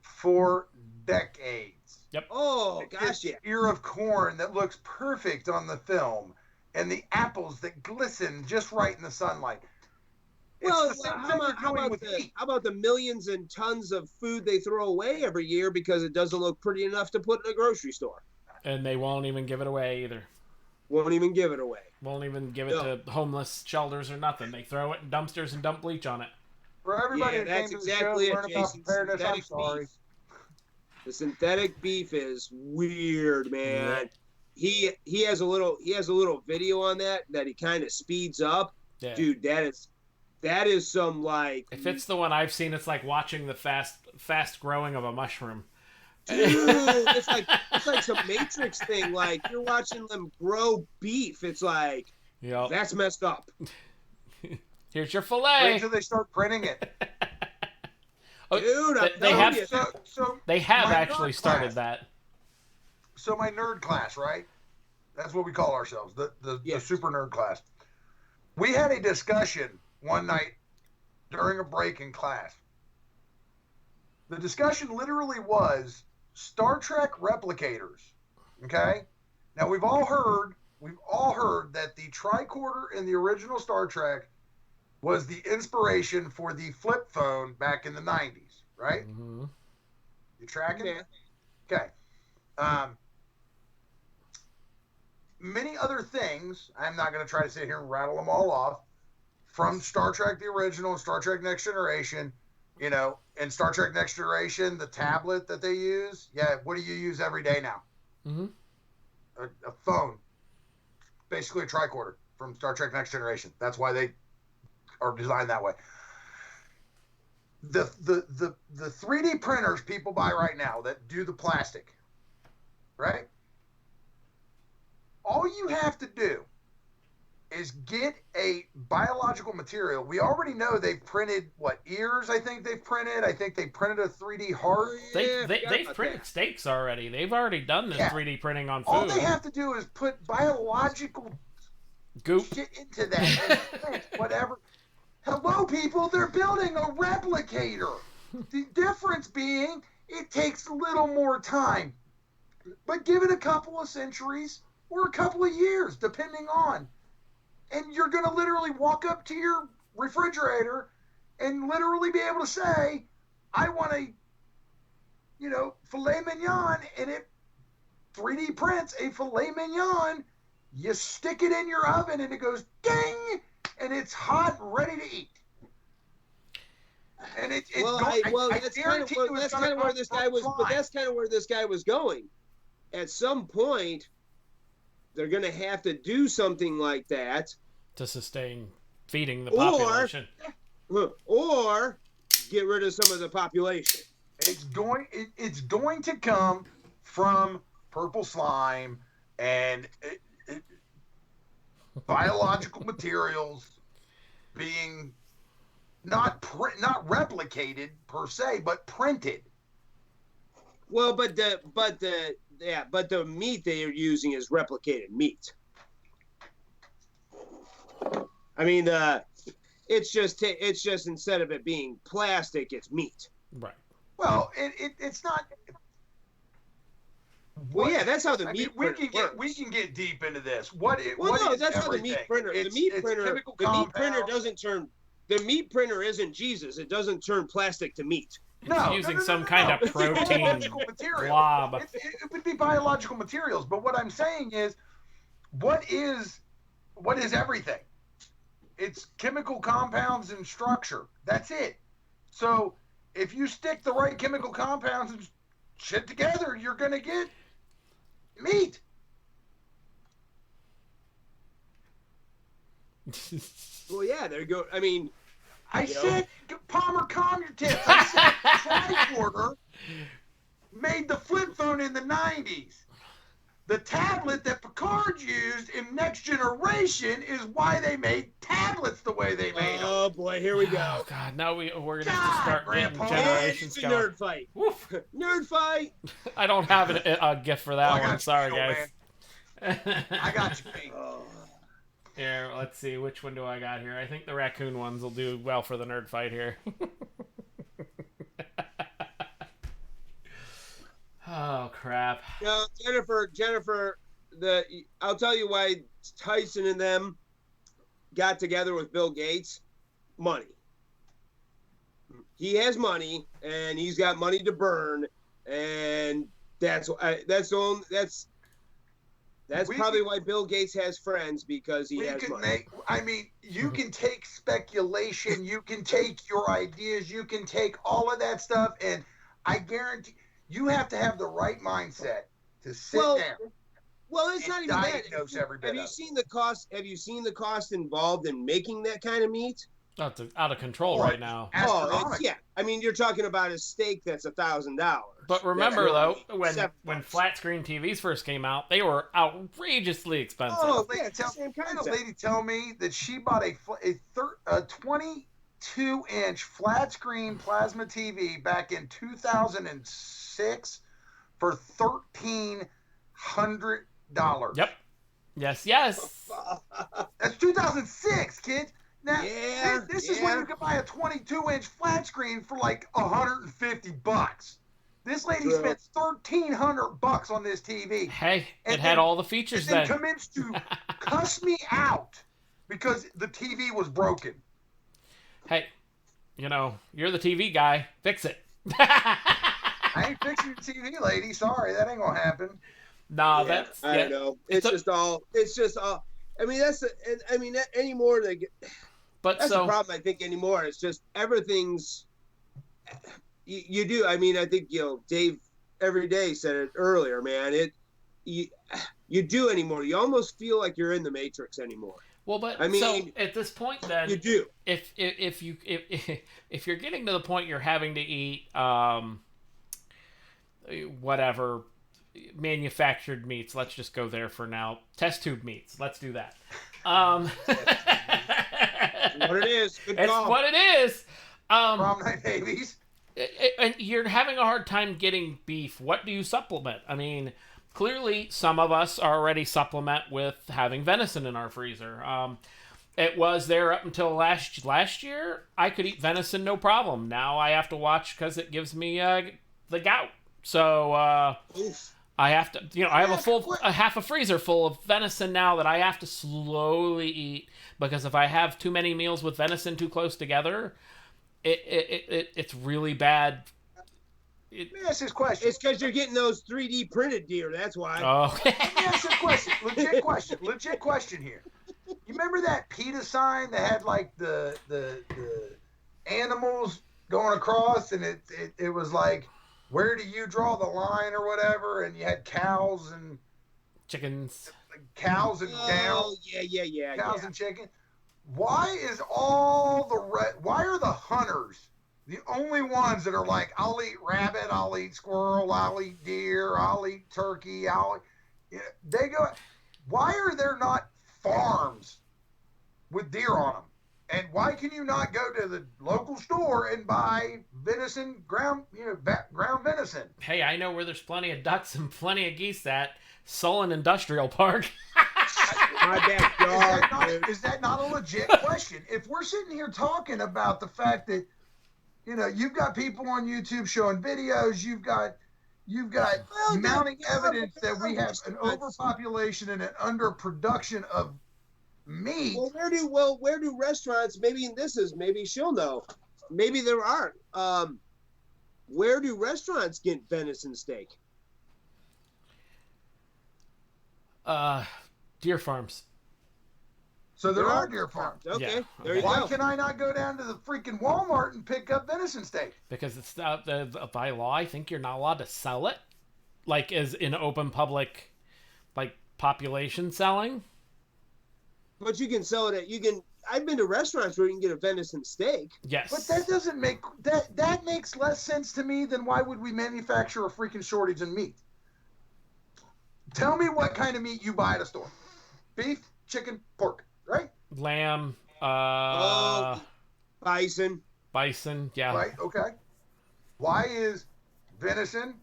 for decades. Yep. Oh gosh, yeah. Ear of corn that looks perfect on the film, and the apples that glisten just right in the sunlight. Well, how about the millions and tons of food they throw away every year because it doesn't look pretty enough to put in a grocery store? And they won't even give it away either. Won't even give it away. Won't even give it to homeless shelters or nothing. They throw it in dumpsters and dump bleach on it. For everybody that came to the show to learn about preparedness, I'm sorry. The synthetic beef is weird, man. Yeah. He has a little video on that he kind of speeds up. Yeah. Dude, That is some like. If it's the one I've seen, it's like watching the fast growing of a mushroom. Dude, it's like some Matrix thing. Like you're watching them grow beef. It's like Yep. that's messed up. Here's your Wait fillet. until they start printing it. Oh, Dude, I'm they telling have you. So they have my actually nerd started class- that. So my nerd class, right? That's what we call ourselves, the Yes. super nerd class. We had a discussion one night during a break in class. The discussion literally was Star Trek replicators. Okay? Now we've all heard that the tricorder in the original Star Trek was the inspiration for the flip phone back in the 90s, right? Mm-hmm. You tracking? Yeah. Okay. Many other things, I'm not going to try to sit here and rattle them all off, from Star Trek the original and Star Trek Next Generation. You know, in Star Trek Next Generation, the tablet that they use, what do you use every day now? Mm-hmm. A phone. Basically a tricorder from Star Trek Next Generation. That's why they are designed that way. The 3D printers people buy right now that do the plastic, right? All you have to do is get a biological material. We already know they've printed ears. I think they've printed. I think they printed a 3D heart. They've printed steaks already. They've already done this 3D printing on food. All they have to do is put biological goop shit into that and whatever. Hello, people. They're building a replicator. The difference being it takes a little more time, but give it a couple of centuries or a couple of years, depending on. And you're going to literally walk up to your refrigerator and literally be able to say, I want a, filet mignon, and it 3D prints a filet mignon. You stick it in your oven and it goes ding, and it's hot and ready to eat. And it's that's kind of where this guy was. But that's kind of where this guy was going. At some point, they're going to have to do something like that to sustain feeding the population, or get rid of some of the population. It's going to come from purple slime and biological materials being not replicated per se, but printed. Well, but the meat they are using is replicated meat. I mean, it's just instead of it being plastic, it's meat. Right. Well, it's not. Well, yeah, that's how the meat we printer can works. get deep into this. That's how the meat printer. The meat printer doesn't turn. The meat printer isn't Jesus. It doesn't turn plastic to meat. It's using some kind of protein blob. It would be biological materials, but what I'm saying is, what is everything? It's chemical compounds and structure. That's it. So if you stick the right chemical compounds and shit together, you're gonna get meat. Well, yeah, there you go. I mean, I said, Palmer, calm your tits. I said tricorder made the flip phone in the 90s. The tablet that Picard used in Next Generation is why they made tablets the way they made them. Oh boy, here we go. Oh God, now we're gonna have to start getting Grandpa. generations It's a going. nerd fight. Woof. Nerd fight. I don't have a gift for that I got one. you, Sorry, Phil, guys. I got you, Pete. Here, let's see. Which one do I got here? I think the raccoon ones will do well for the nerd fight here. Oh, crap. No, Jennifer, I'll tell you why Tyson and them got together with Bill Gates. Money. He has money, and he's got money to burn, and that's probably why Bill Gates has friends, because he has money. You can take speculation, you can take your ideas, you can take all of that stuff, and I guarantee you have to have the right mindset to sit down. Well, it's not even that. Every bit Have you seen the cost involved in making that kind of meat? That's out of control right now. Oh, yeah. I mean, you're talking about a steak that's $1,000. But remember though, when $7. flat screen TVs first came out, they were outrageously expensive. Oh, I yeah, it's the same had a concept. lady tell me that she bought a 22-inch flat screen plasma TV back in 2006 for $1,300. Yep. Yes. That's 2006, kids. Now, Yeah, this is when you could buy a 22-inch flat screen for like $150. This lady True. spent $1,300 on this TV. Hey, And it had then- all the features And then then. commenced to cuss me out because the TV was broken. Hey, you're the TV guy. Fix it. I ain't fixing your TV, lady. Sorry, that ain't gonna happen. Nah, Yeah, that's I don't know. It's just all. I mean, anymore. But That's so the problem. I think anymore. It's just everything's. You do. I mean, I think Dave every day said it earlier, man. You do anymore. You almost feel like you're in the Matrix anymore. well, but I mean, so at this point, then You do. if you're getting to the point you're having to eat whatever manufactured meats, let's just go there for now. Test tube meats. Let's do that. What it is. Good It's call. what it is. Prom night babies. And you're having a hard time getting beef. What do you supplement? I mean, clearly some of us already supplement with having venison in our freezer. It was there up until last year. I could eat venison no problem. Now I have to watch because it gives me the gout. So Oof. I have to, I have a half a freezer full of venison now that I have to slowly eat, because if I have too many meals with venison too close together, it's really bad. Let me ask this question. It's because you're getting those 3D printed deer. That's why. Oh, Let me ask this question. Legit question here. You remember that PETA sign that had like the animals going across, and it was like, where do you draw the line or whatever? And you had cows and chickens. cows and Oh, down, yeah. cows and chicken. Why are the hunters the only ones that are like, I'll eat rabbit, I'll eat squirrel, I'll eat deer, I'll eat turkey, they go. Why are there not farms with deer on them? And why can you not go to the local store and buy venison, ground venison? Hey, I know where there's plenty of ducks and plenty of geese at Solon Industrial Park. My backyard. Is that not a legit question? If we're sitting here talking about the fact that, you've got people on YouTube showing videos, you've got mounting evidence that we have an overpopulation and an underproduction of meat. Well, where do restaurants? Maybe she'll know. Maybe there aren't. Where do restaurants get venison steak? Deer farms. So there are deer farms. Okay, Yeah. there you Why go. can I not go down to the freaking Walmart and pick up venison steak? Because it's by law, I think you're not allowed to sell it, like as in open public, like population selling. But you can sell it I've been to restaurants where you can get a venison steak. Yes, But that doesn't make that makes less sense to me than why would we manufacture a freaking shortage in meat? Tell me what kind of meat you buy at a store. Beef, chicken, pork, right? lamb, Bison. bison. Yeah, Right, okay. Why is venison,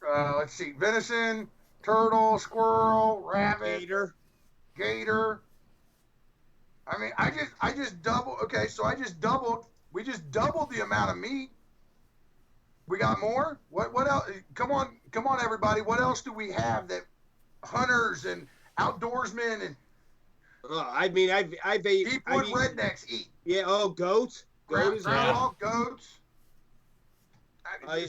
let's see, venison, turtle, squirrel, rabbit, gator. I mean, I just doubled. Okay, so we just doubled the amount of meat. We got more? What else? Come on, everybody. What else do we have that hunters and outdoorsmen and I've ate. eat what rednecks eat? Yeah. Oh, goats. Goats. Groundhog, goats.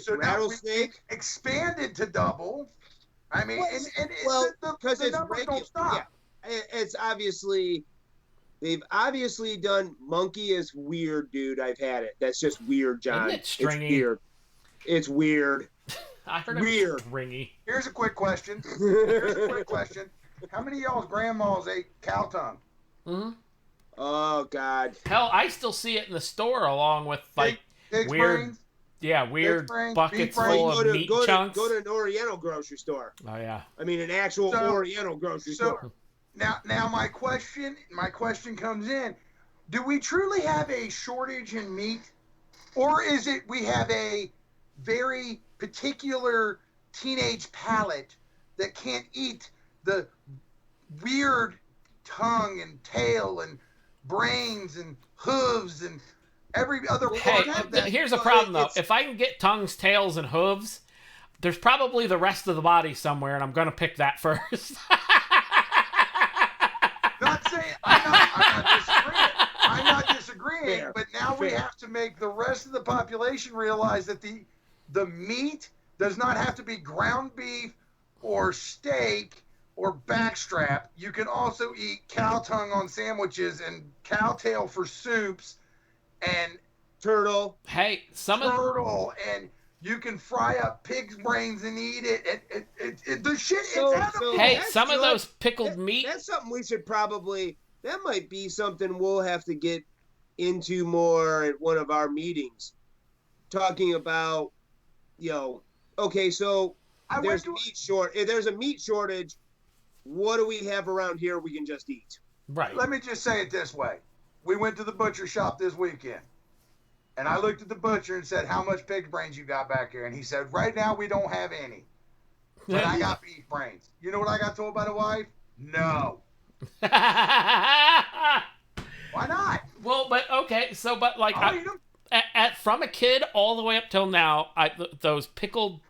So now Rattlesnake. we expanded to double. I mean, Because the it's numbers regular. don't stop. Yeah, it's obviously. They've obviously done monkey is weird, dude. I've had it. That's just weird, John. Isn't it stringy? It's weird. It's weird. I heard Weird. it was stringy. Here's a quick question. How many of y'all's grandmas ate cow tongue? Mm-hmm. Oh God. Hell, I still see it in the store along with like Pig's weird, brains. weird brains, buckets beef brains. full Go of to meat go chunks. to go to an Oriental grocery store. Oh yeah. I mean, an actual So- Oriental grocery so- store. Now my question comes in: do we truly have a shortage in meat, or is it we have a very particular teenage palate that can't eat the weird tongue and tail and brains and hooves and every other Hey, part of that? here's a well, problem though. it's- If I can get tongues, tails, and hooves, there's probably the rest of the body somewhere, and I'm gonna pick that first. Not saying I'm not disagreeing. I'm not disagreeing, Fair. but now we Fair. have to make the rest of the population realize that the meat does not have to be ground beef or steak or backstrap. You can also eat cow tongue on sandwiches and cow tail for soups and Turtle. Hey, some of turtle, and you can fry up pig's brains and eat it. The shit, So- it's edible. so- hey, that's some of good. those pickled meat. That's something we should probably. That might be something we'll have to get into more at one of our meetings. Talking about, okay, so I went there's to meat short. If there's a meat shortage, what do we have around here we can just eat? Right. Let me just say it this way. We went to the butcher shop this weekend. And I looked at the butcher and said, how much pig brains you got back here? And he said, right now we don't have any. But I got beef brains. You know what I got told by the wife? No. Why not? Well, but okay, so but like I'll eat them. from a kid all the way up till now, those pickled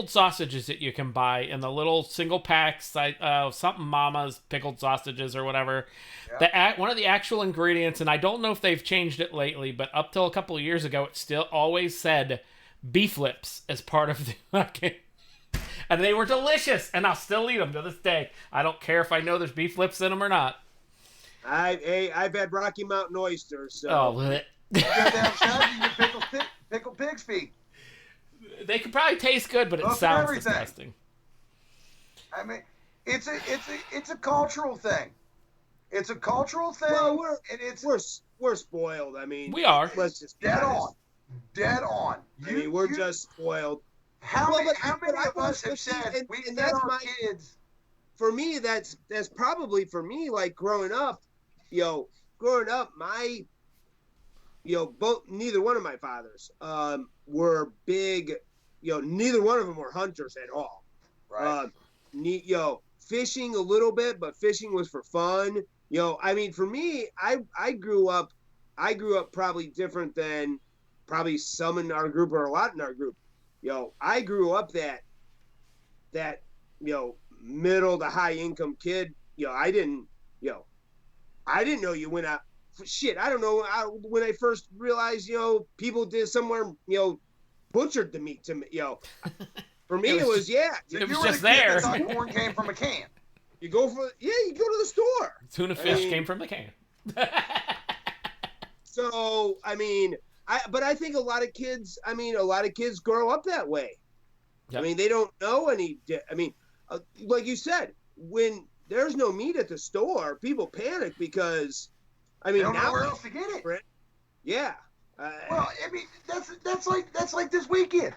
sausages that you can buy in the little single packs, something Mama's pickled sausages or whatever. Yeah. One of the actual ingredients, and I don't know if they've changed it lately, but up till a couple of years ago, it still always said beef lips as part of the fucking. And they were delicious, and I'll still eat them to this day. I don't care if I know there's beef lips in them or not. I've had Rocky Mountain oysters. So. Oh, bleh. You go downstairs, you get pickled pig's feet. They could probably taste good, but it Love for sounds everything. disgusting. I mean, it's a cultural thing. It's a cultural thing. Well, and it's we're spoiled. I mean, We are. Let's just be dead honest. on. Dead on. I mean, we're just spoiled. How Well, many, but- how but many I of us was- have said and- we and fed that's our my- kids? For me, that's probably for me. Like growing up, my, neither one of my fathers were big. Neither one of them were hunters at all. Right. Fishing a little bit, but fishing was for fun. I mean, for me, I grew up probably different than probably some in our group or a lot in our group. I grew up that middle to high income kid. I didn't know you went out. Shit, I don't know. When I first realized, people did somewhere, butchered the meat to me. For me, it was it You was were just the kid there. that thought corn came from a can. you go to the store. Tuna fish mean- came from the can. So I mean, but I think a lot of kids grow up that way. Yep. I mean, they don't know any. Like you said, when there's no meat at the store, people panic because, I They mean, don't know now, where else to get it. yeah. Well, I mean, that's like this weekend.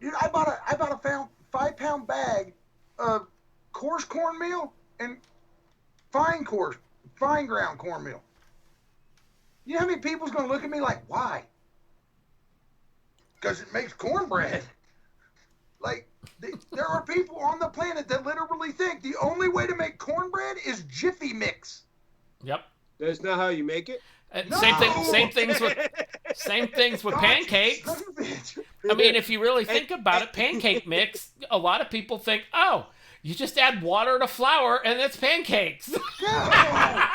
Dude, I bought a 5-pound bag of coarse cornmeal and fine ground cornmeal. You know how many people's gonna look at me like, why? Because it makes cornbread. Like, there are people on the planet that literally think the only way to make cornbread is Jiffy Mix. Yep. That's not how you make it. No! Same things with pancakes. Son of a bitch. I mean, if you really think about it, pancake mix, a lot of people think, oh, you just add water to flour and it's pancakes. No! No!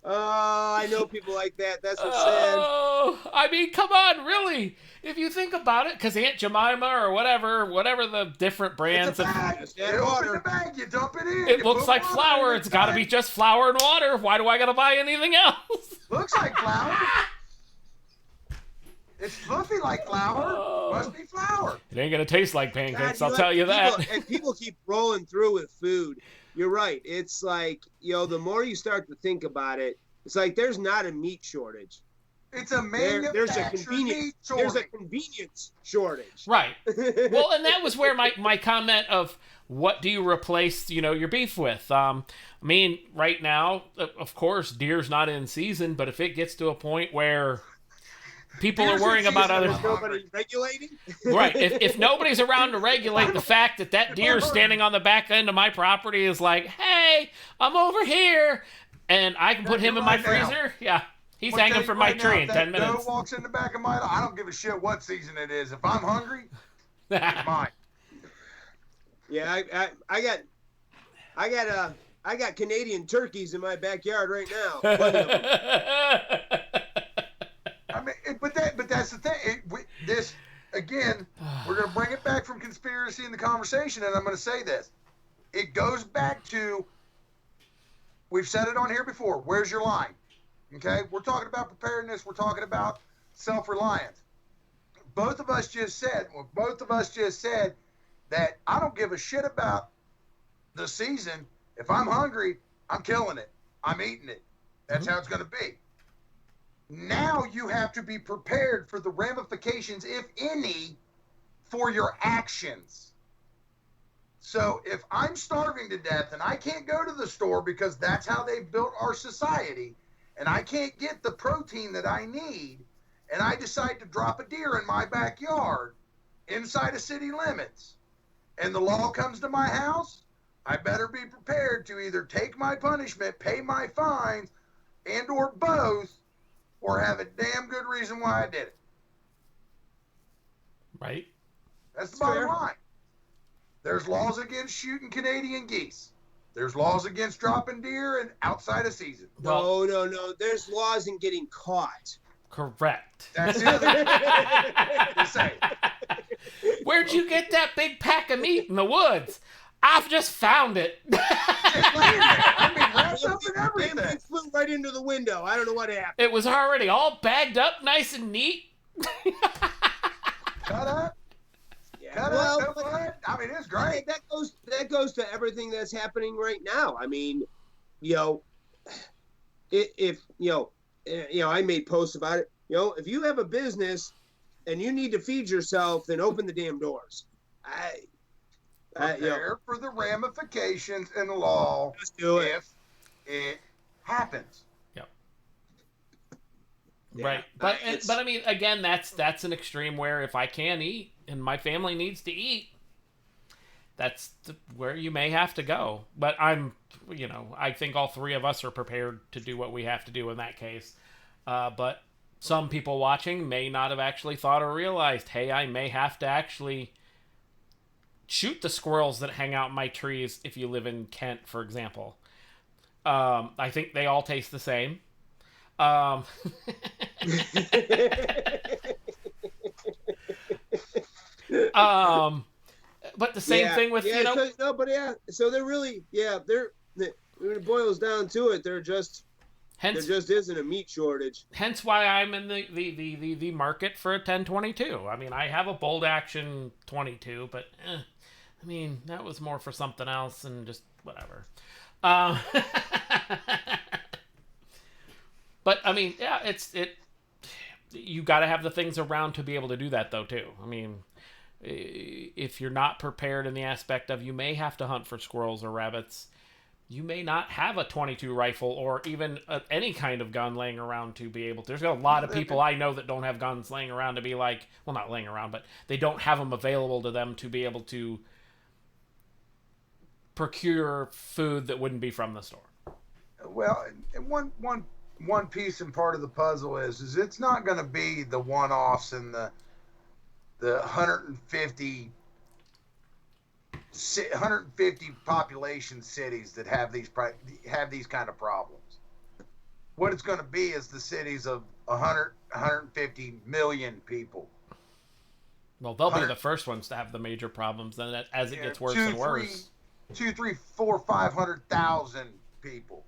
Oh, I know people like that. That's what's sad. Oh, I mean, come on, really? If you think about it, because Aunt Jemima or whatever the different brands It's a of bag. Just You add open water. the bag, you dump it in. it you looks put like water flour. in, It's got to be just flour and water. Why do I got to buy anything else? Looks like flour. It's fluffy like flour, Must be flour. It ain't gonna taste like pancakes, God, I'll tell you that. And people keep rolling through with food. You're right. It's like, the more you start to think about it, it's like there's not a meat shortage. It's a manufactured meat shortage. There's a convenience shortage. Right. Well, and that was where my comment of what do you replace, your beef with? I mean, right now, of course, deer's not in season, but if it gets to a point where people are worrying about other... There's nobody regulating? Right. If nobody's around to regulate the fact that deer standing on the back end of my property is like, hey, I'm over here, and I can put him in my freezer, yeah. He's hanging from my tree in 10 minutes. Joe walks in the back of my... I don't give a shit what season it is. If I'm hungry, it's mine. Yeah, I got Canadian turkeys in my backyard right now. I mean, but that's the thing. This again, we're gonna bring it back from conspiracy in the conversation, and I'm gonna say this. It goes back to, we've said it on here before. Where's your line? Okay, we're talking about preparedness. We're talking about self-reliance. Both of us just said that I don't give a shit about the season. If I'm hungry, I'm killing it. I'm eating it. That's how it's going to be. Now you have to be prepared for the ramifications, if any, for your actions. So if I'm starving to death and I can't go to the store because that's how they've built our society, and I can't get the protein that I need, and I decide to drop a deer in my backyard inside of city limits, and the law comes to my house, I better be prepared to either take my punishment, pay my fines, and or both, or have a damn good reason why I did it. Right. That's the bottom line. There's laws against shooting Canadian geese. There's laws against dropping deer and outside of season. No. There's laws in getting caught. Correct. That's it. Where'd you get that big pack of meat in the woods? I've just found it. I mean, wrapped up in everything. It flew right into the window. I don't know what happened. It was already all bagged up, nice and neat. Cut up. Yeah. I mean, it's great. That goes to everything that's happening right now. I mean, if I made posts about it. If you have a business and you need to feed yourself, then open the damn doors. Prepare for the ramifications in the law. Just do it. If it happens. Yep. Yeah. Right. But I mean, again, that's an extreme where if I can't eat and my family needs to eat, that's where you may have to go. But I think all three of us are prepared to do what we have to do in that case. But some people watching may not have actually thought or realized, hey, I may have to actually shoot the squirrels that hang out in my trees if you live in Kent, for example. I think they all taste the same. But the same thing with, so they're really, when it boils down to it, there just isn't a meat shortage. Hence why I'm in the market for a 1022. I mean, I have a bolt action 22, but I mean, that was more for something else and just whatever. But I mean, yeah, you got to have the things around to be able to do that though too. I mean, if you're not prepared in the aspect of you may have to hunt for squirrels or rabbits, you may not have a 22 rifle or even any kind of gun laying around to be able to. There's a lot of people I know that don't have guns laying around to be like, well, not laying around, but they don't have them available to them to be able to procure food that wouldn't be from the store. Well, one piece and part of the puzzle is it's not going to be the one-offs and the 150 population cities that have these kind of problems. What it's going to be is the cities of 150 million people. Well, they'll be the first ones to have the major problems. Then, as it gets worse and worse, 500,000 people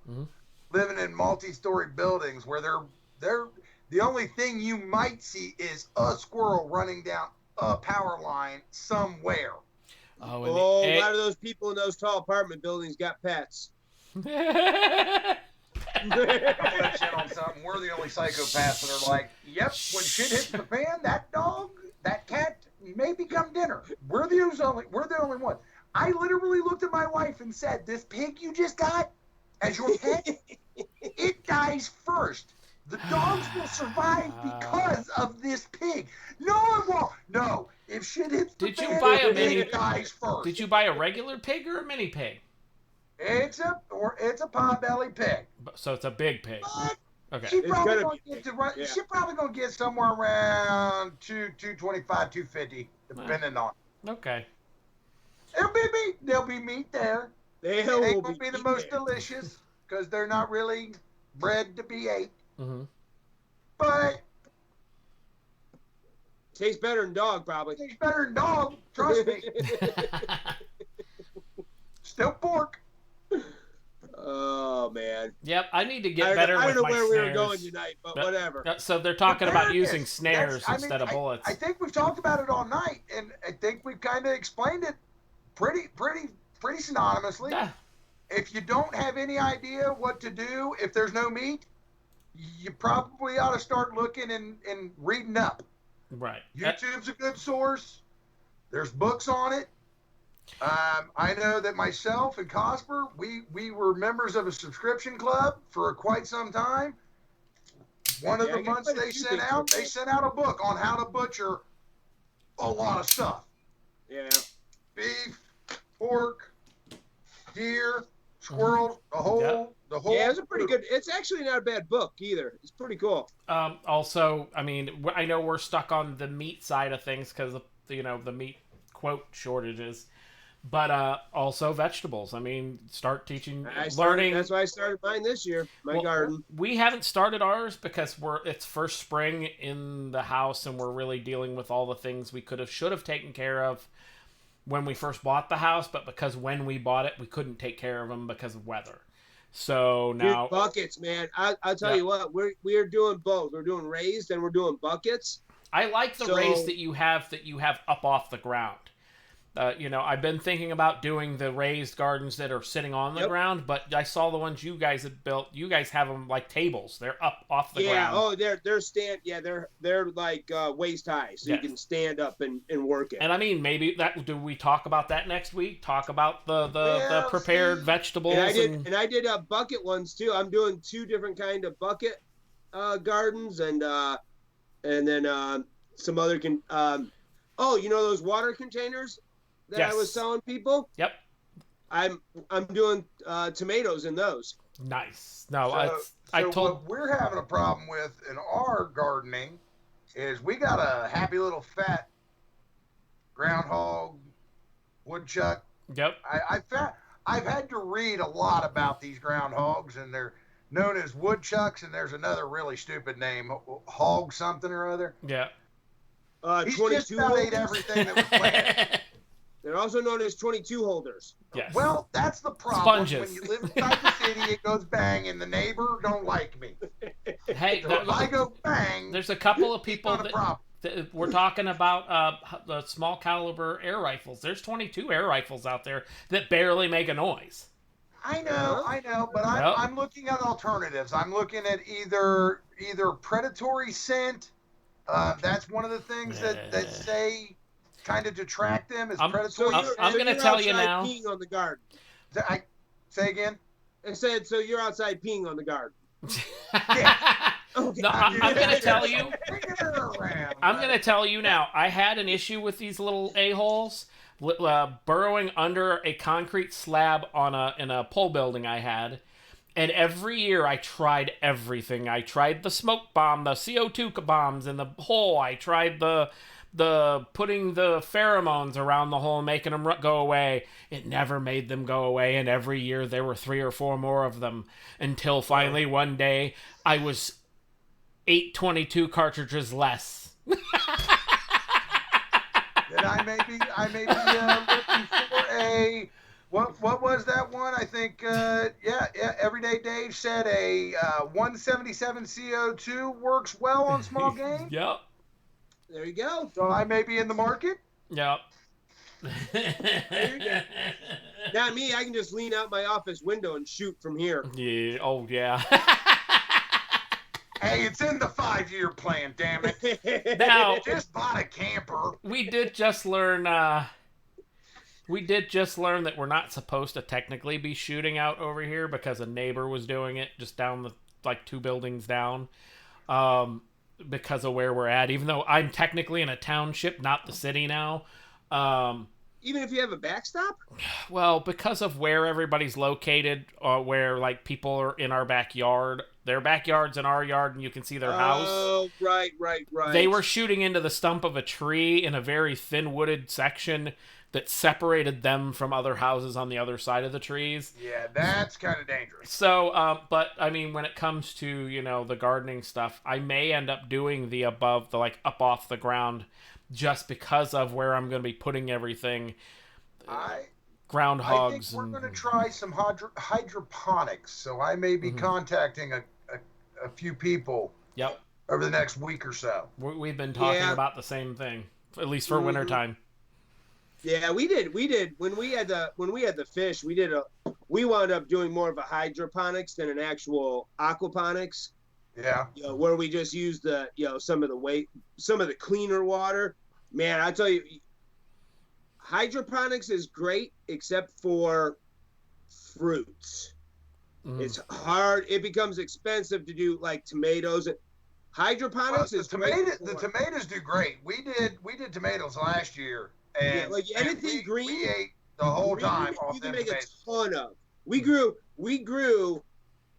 living in multi-story buildings where they're the only thing you might see is a squirrel running down a power line somewhere. Oh, a lot of those people in those tall apartment buildings got pets. I'm gonna let you in on something. We're the only psychopaths that are like, yep, when shit hits the fan, that dog, that cat may become dinner. We're the only one. I literally looked at my wife and said, "This pig you just got as your pet, it dies first. The dogs will survive because of this pig. No, it won't. No, if shit hits the Did fan, you buy a it dies first. Did you buy a regular pig or a mini pig? It's a potbelly pig. So it's a big pig. But Okay. She's probably gonna get somewhere around 225, 250, depending on. Okay. It'll be meat. There'll be meat there. It ain't gonna be the most delicious because they're not really bred to be ate. Mm-hmm. But tastes better than dog, probably. Tastes better than dog. Trust me. Still pork. Oh man. Yep, I need to get better with my snares. I don't know where we were going tonight, but whatever. So they're talking about using snares instead of bullets. I think we've talked about it all night, and I think we've kind of explained it pretty synonymously. Yeah. If you don't have any idea what to do if there's no meat, you probably ought to start looking and reading up. Right. YouTube's a good source. There's books on it. I know that myself and Cosper, we were members of a subscription club for quite some time. One of the months they sent out a book on how to butcher a lot of stuff. Yeah. Beef, pork, deer, squirrel, the whole. Yeah, it's a pretty good. It's actually not a bad book either. It's pretty cool. Also, I mean, I know we're stuck on the meat side of things because of the meat quote shortages. But also vegetables. I mean, start teaching, learning. That's why I started mine this year. My garden. We haven't started ours because it's first spring in the house, and we're really dealing with all the things we should have taken care of when we first bought the house. But because when we bought it, we couldn't take care of them because of weather. So now buckets, man. I'll tell you what. We're doing both. We're doing raised and we're doing buckets. I like the raised that you have up off the ground. I've been thinking about doing the raised gardens that are sitting on the ground, but I saw the ones you guys had built. You guys have them like tables; they're up off the ground. Yeah, they're like waist high, so you can stand up and work it. And I mean, maybe do we talk about that next week? Talk about the prepared vegetables. And I did bucket ones too. I'm doing 2 different kind of bucket gardens, and then some other those water containers that I was selling people. Yep. I'm doing tomatoes in those. Nice. No, what we're having a problem with in our gardening is we got a happy little fat groundhog, woodchuck. Yep. I've had to read a lot about these groundhogs, and they're known as woodchucks, and there's another really stupid name, hog something or other. Yeah. He's just about ate everything that was planted. They're also known as 22 holders. Yes. Well, that's the problem. Sponges. When you live inside the city, it goes bang, and the neighbor don't like me. Hey, so if I go bang, there's a couple of people that we're talking about the small caliber air rifles. There's 22 air rifles out there that barely make a noise. I know, but I'm looking at alternatives. I'm looking at either predatory scent. That's one of the things that say kind of detract them as predatory. I'm going to tell you now. Peeing on the garden. Say again. I said, so you're outside peeing on the garden. Yeah. Okay. No, I'm going to tell you. I'm going to tell you now. I had an issue with these little a-holes burrowing under a concrete slab in a pole building I had. And every year I tried everything. I tried the smoke bomb, the CO2 bombs in the hole. I tried the putting the pheromones around the hole and making them go away. It never made them go away, and every year there were 3 or 4 more of them until finally one day I was 822 cartridges less. Then I may be looking for a what was that one? I think Everyday Dave said a 177 CO2 works well on small game. Yep. There you go. So I may be in the market. Yep. There you go. Not me. I can just lean out my office window and shoot from here. Yeah. Oh, yeah. Hey, it's in the 5-year plan, damn it. Now, Just bought a camper. we did just learn that we're not supposed to technically be shooting out over here because a neighbor was doing it just down the like 2 buildings down. Because of where we're at, even though I'm technically in a township, not the city now. Even if you have a backstop? Well, because of where everybody's located, where like people are in our backyard, their backyard's in our yard, and you can see their house. Oh, right. They were shooting into the stump of a tree in a very thin wooded section that separated them from other houses on the other side of the trees. Yeah, that's kind of dangerous. So, but I mean, when it comes to, you know, the gardening stuff, I may end up doing the above, the like up off the ground, just because of where I'm going to be putting everything. Groundhogs. I think we're going to try some hydroponics, so I may be contacting a few people. Yep. Over the next week or so. We've been talking about the same thing, at least for wintertime. Yeah, we did. When we had the fish, we wound up doing more of a hydroponics than an actual aquaponics. Yeah. You know, where we just used some of the cleaner water. Man, I tell you, hydroponics is great except for fruits. It's hard. It becomes expensive to do like tomatoes. Hydroponics is the tomatoes do great. We did tomatoes last year, and like anything green, we ate the whole time. You can make tomatoes. A ton of. We grew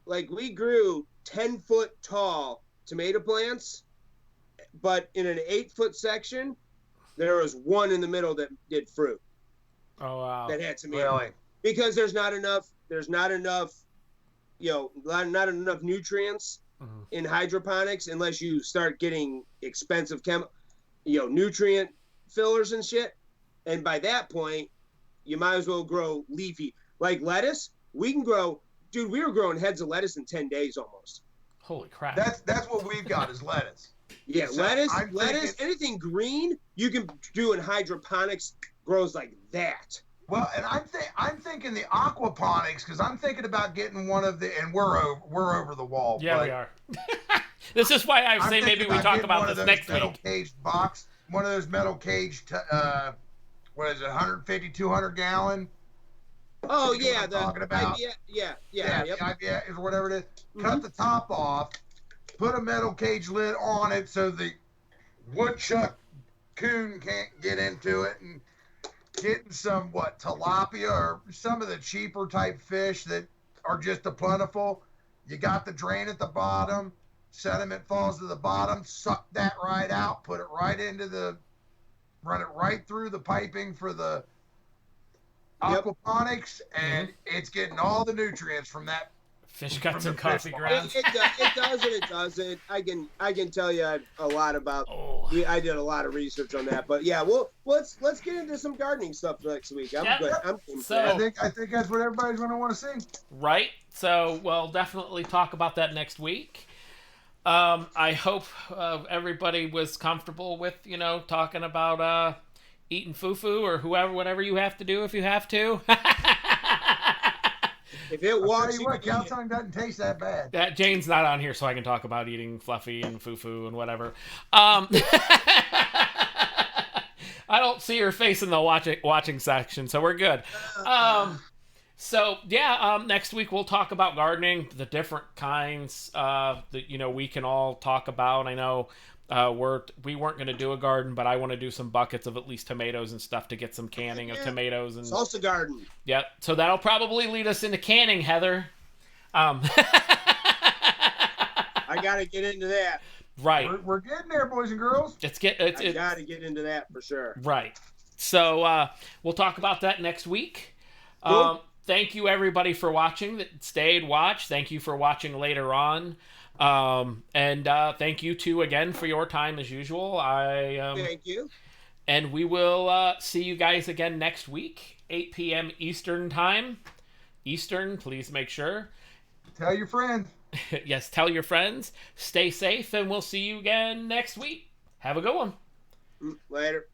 10-foot tall tomato plants, but in an 8-foot section, there was one in the middle that did fruit. Oh wow! That had tomato. Really? Because there's not enough. Not enough nutrients in hydroponics unless you start getting expensive nutrient fillers and shit. And by that point, you might as well grow leafy. Like lettuce, we were growing heads of lettuce in 10 days almost. Holy crap. That's what we've got is lettuce. Yeah, so lettuce, anything green, you can do in hydroponics grows like that. Well, and I'm thinking the aquaponics because I'm thinking about getting one of the, and we're over the wall. Yeah, we are. This is why I say maybe we talk about this next metal week. Caged box, one of those metal caged, what is it, 150, 200 gallon? Oh yeah, the talking about. Yeah, or whatever it is. Cut the top off, put a metal cage lid on it so the woodchuck coon can't get into it, and getting some tilapia or some of the cheaper type fish that are just a plentiful. You got the drain at the bottom, sediment falls to the bottom, suck that right out, put it right into run it right through the piping for the aquaponics, and it's getting all the nutrients from that. Fish got some coffee grounds. It does and it doesn't. I can tell you a lot about. I did a lot of research on that, but yeah, let's get into some gardening stuff next week. I'm good. I think that's what everybody's going to want to see. Right. So we'll definitely talk about that next week. I hope everybody was comfortable with talking about eating fufu or whatever you have to do if you have to. If it works, cow tongue doesn't taste that bad. Jane's not on here, so I can talk about eating fluffy and fufu and whatever. I don't see her face in the watching section, so we're good. So yeah, next week we'll talk about gardening, the different kinds that we can all talk about. I know we weren't going to do a garden, but I want to do some buckets of at least tomatoes and stuff to get some canning of tomatoes and salsa garden. Yep. So that'll probably lead us into canning, Heather. I got to get into that. Right. We're getting there, boys and girls. I got to get into that for sure. Right. So we'll talk about that next week. Cool. Thank you everybody for watching that stayed watch. Thank you for watching later on. And thank you too again for your time as usual. Thank you. And we will see you guys again next week, 8 p.m. Eastern time. Eastern, please make sure. Tell your friends. Yes, tell your friends. Stay safe, and we'll see you again next week. Have a good one. Later.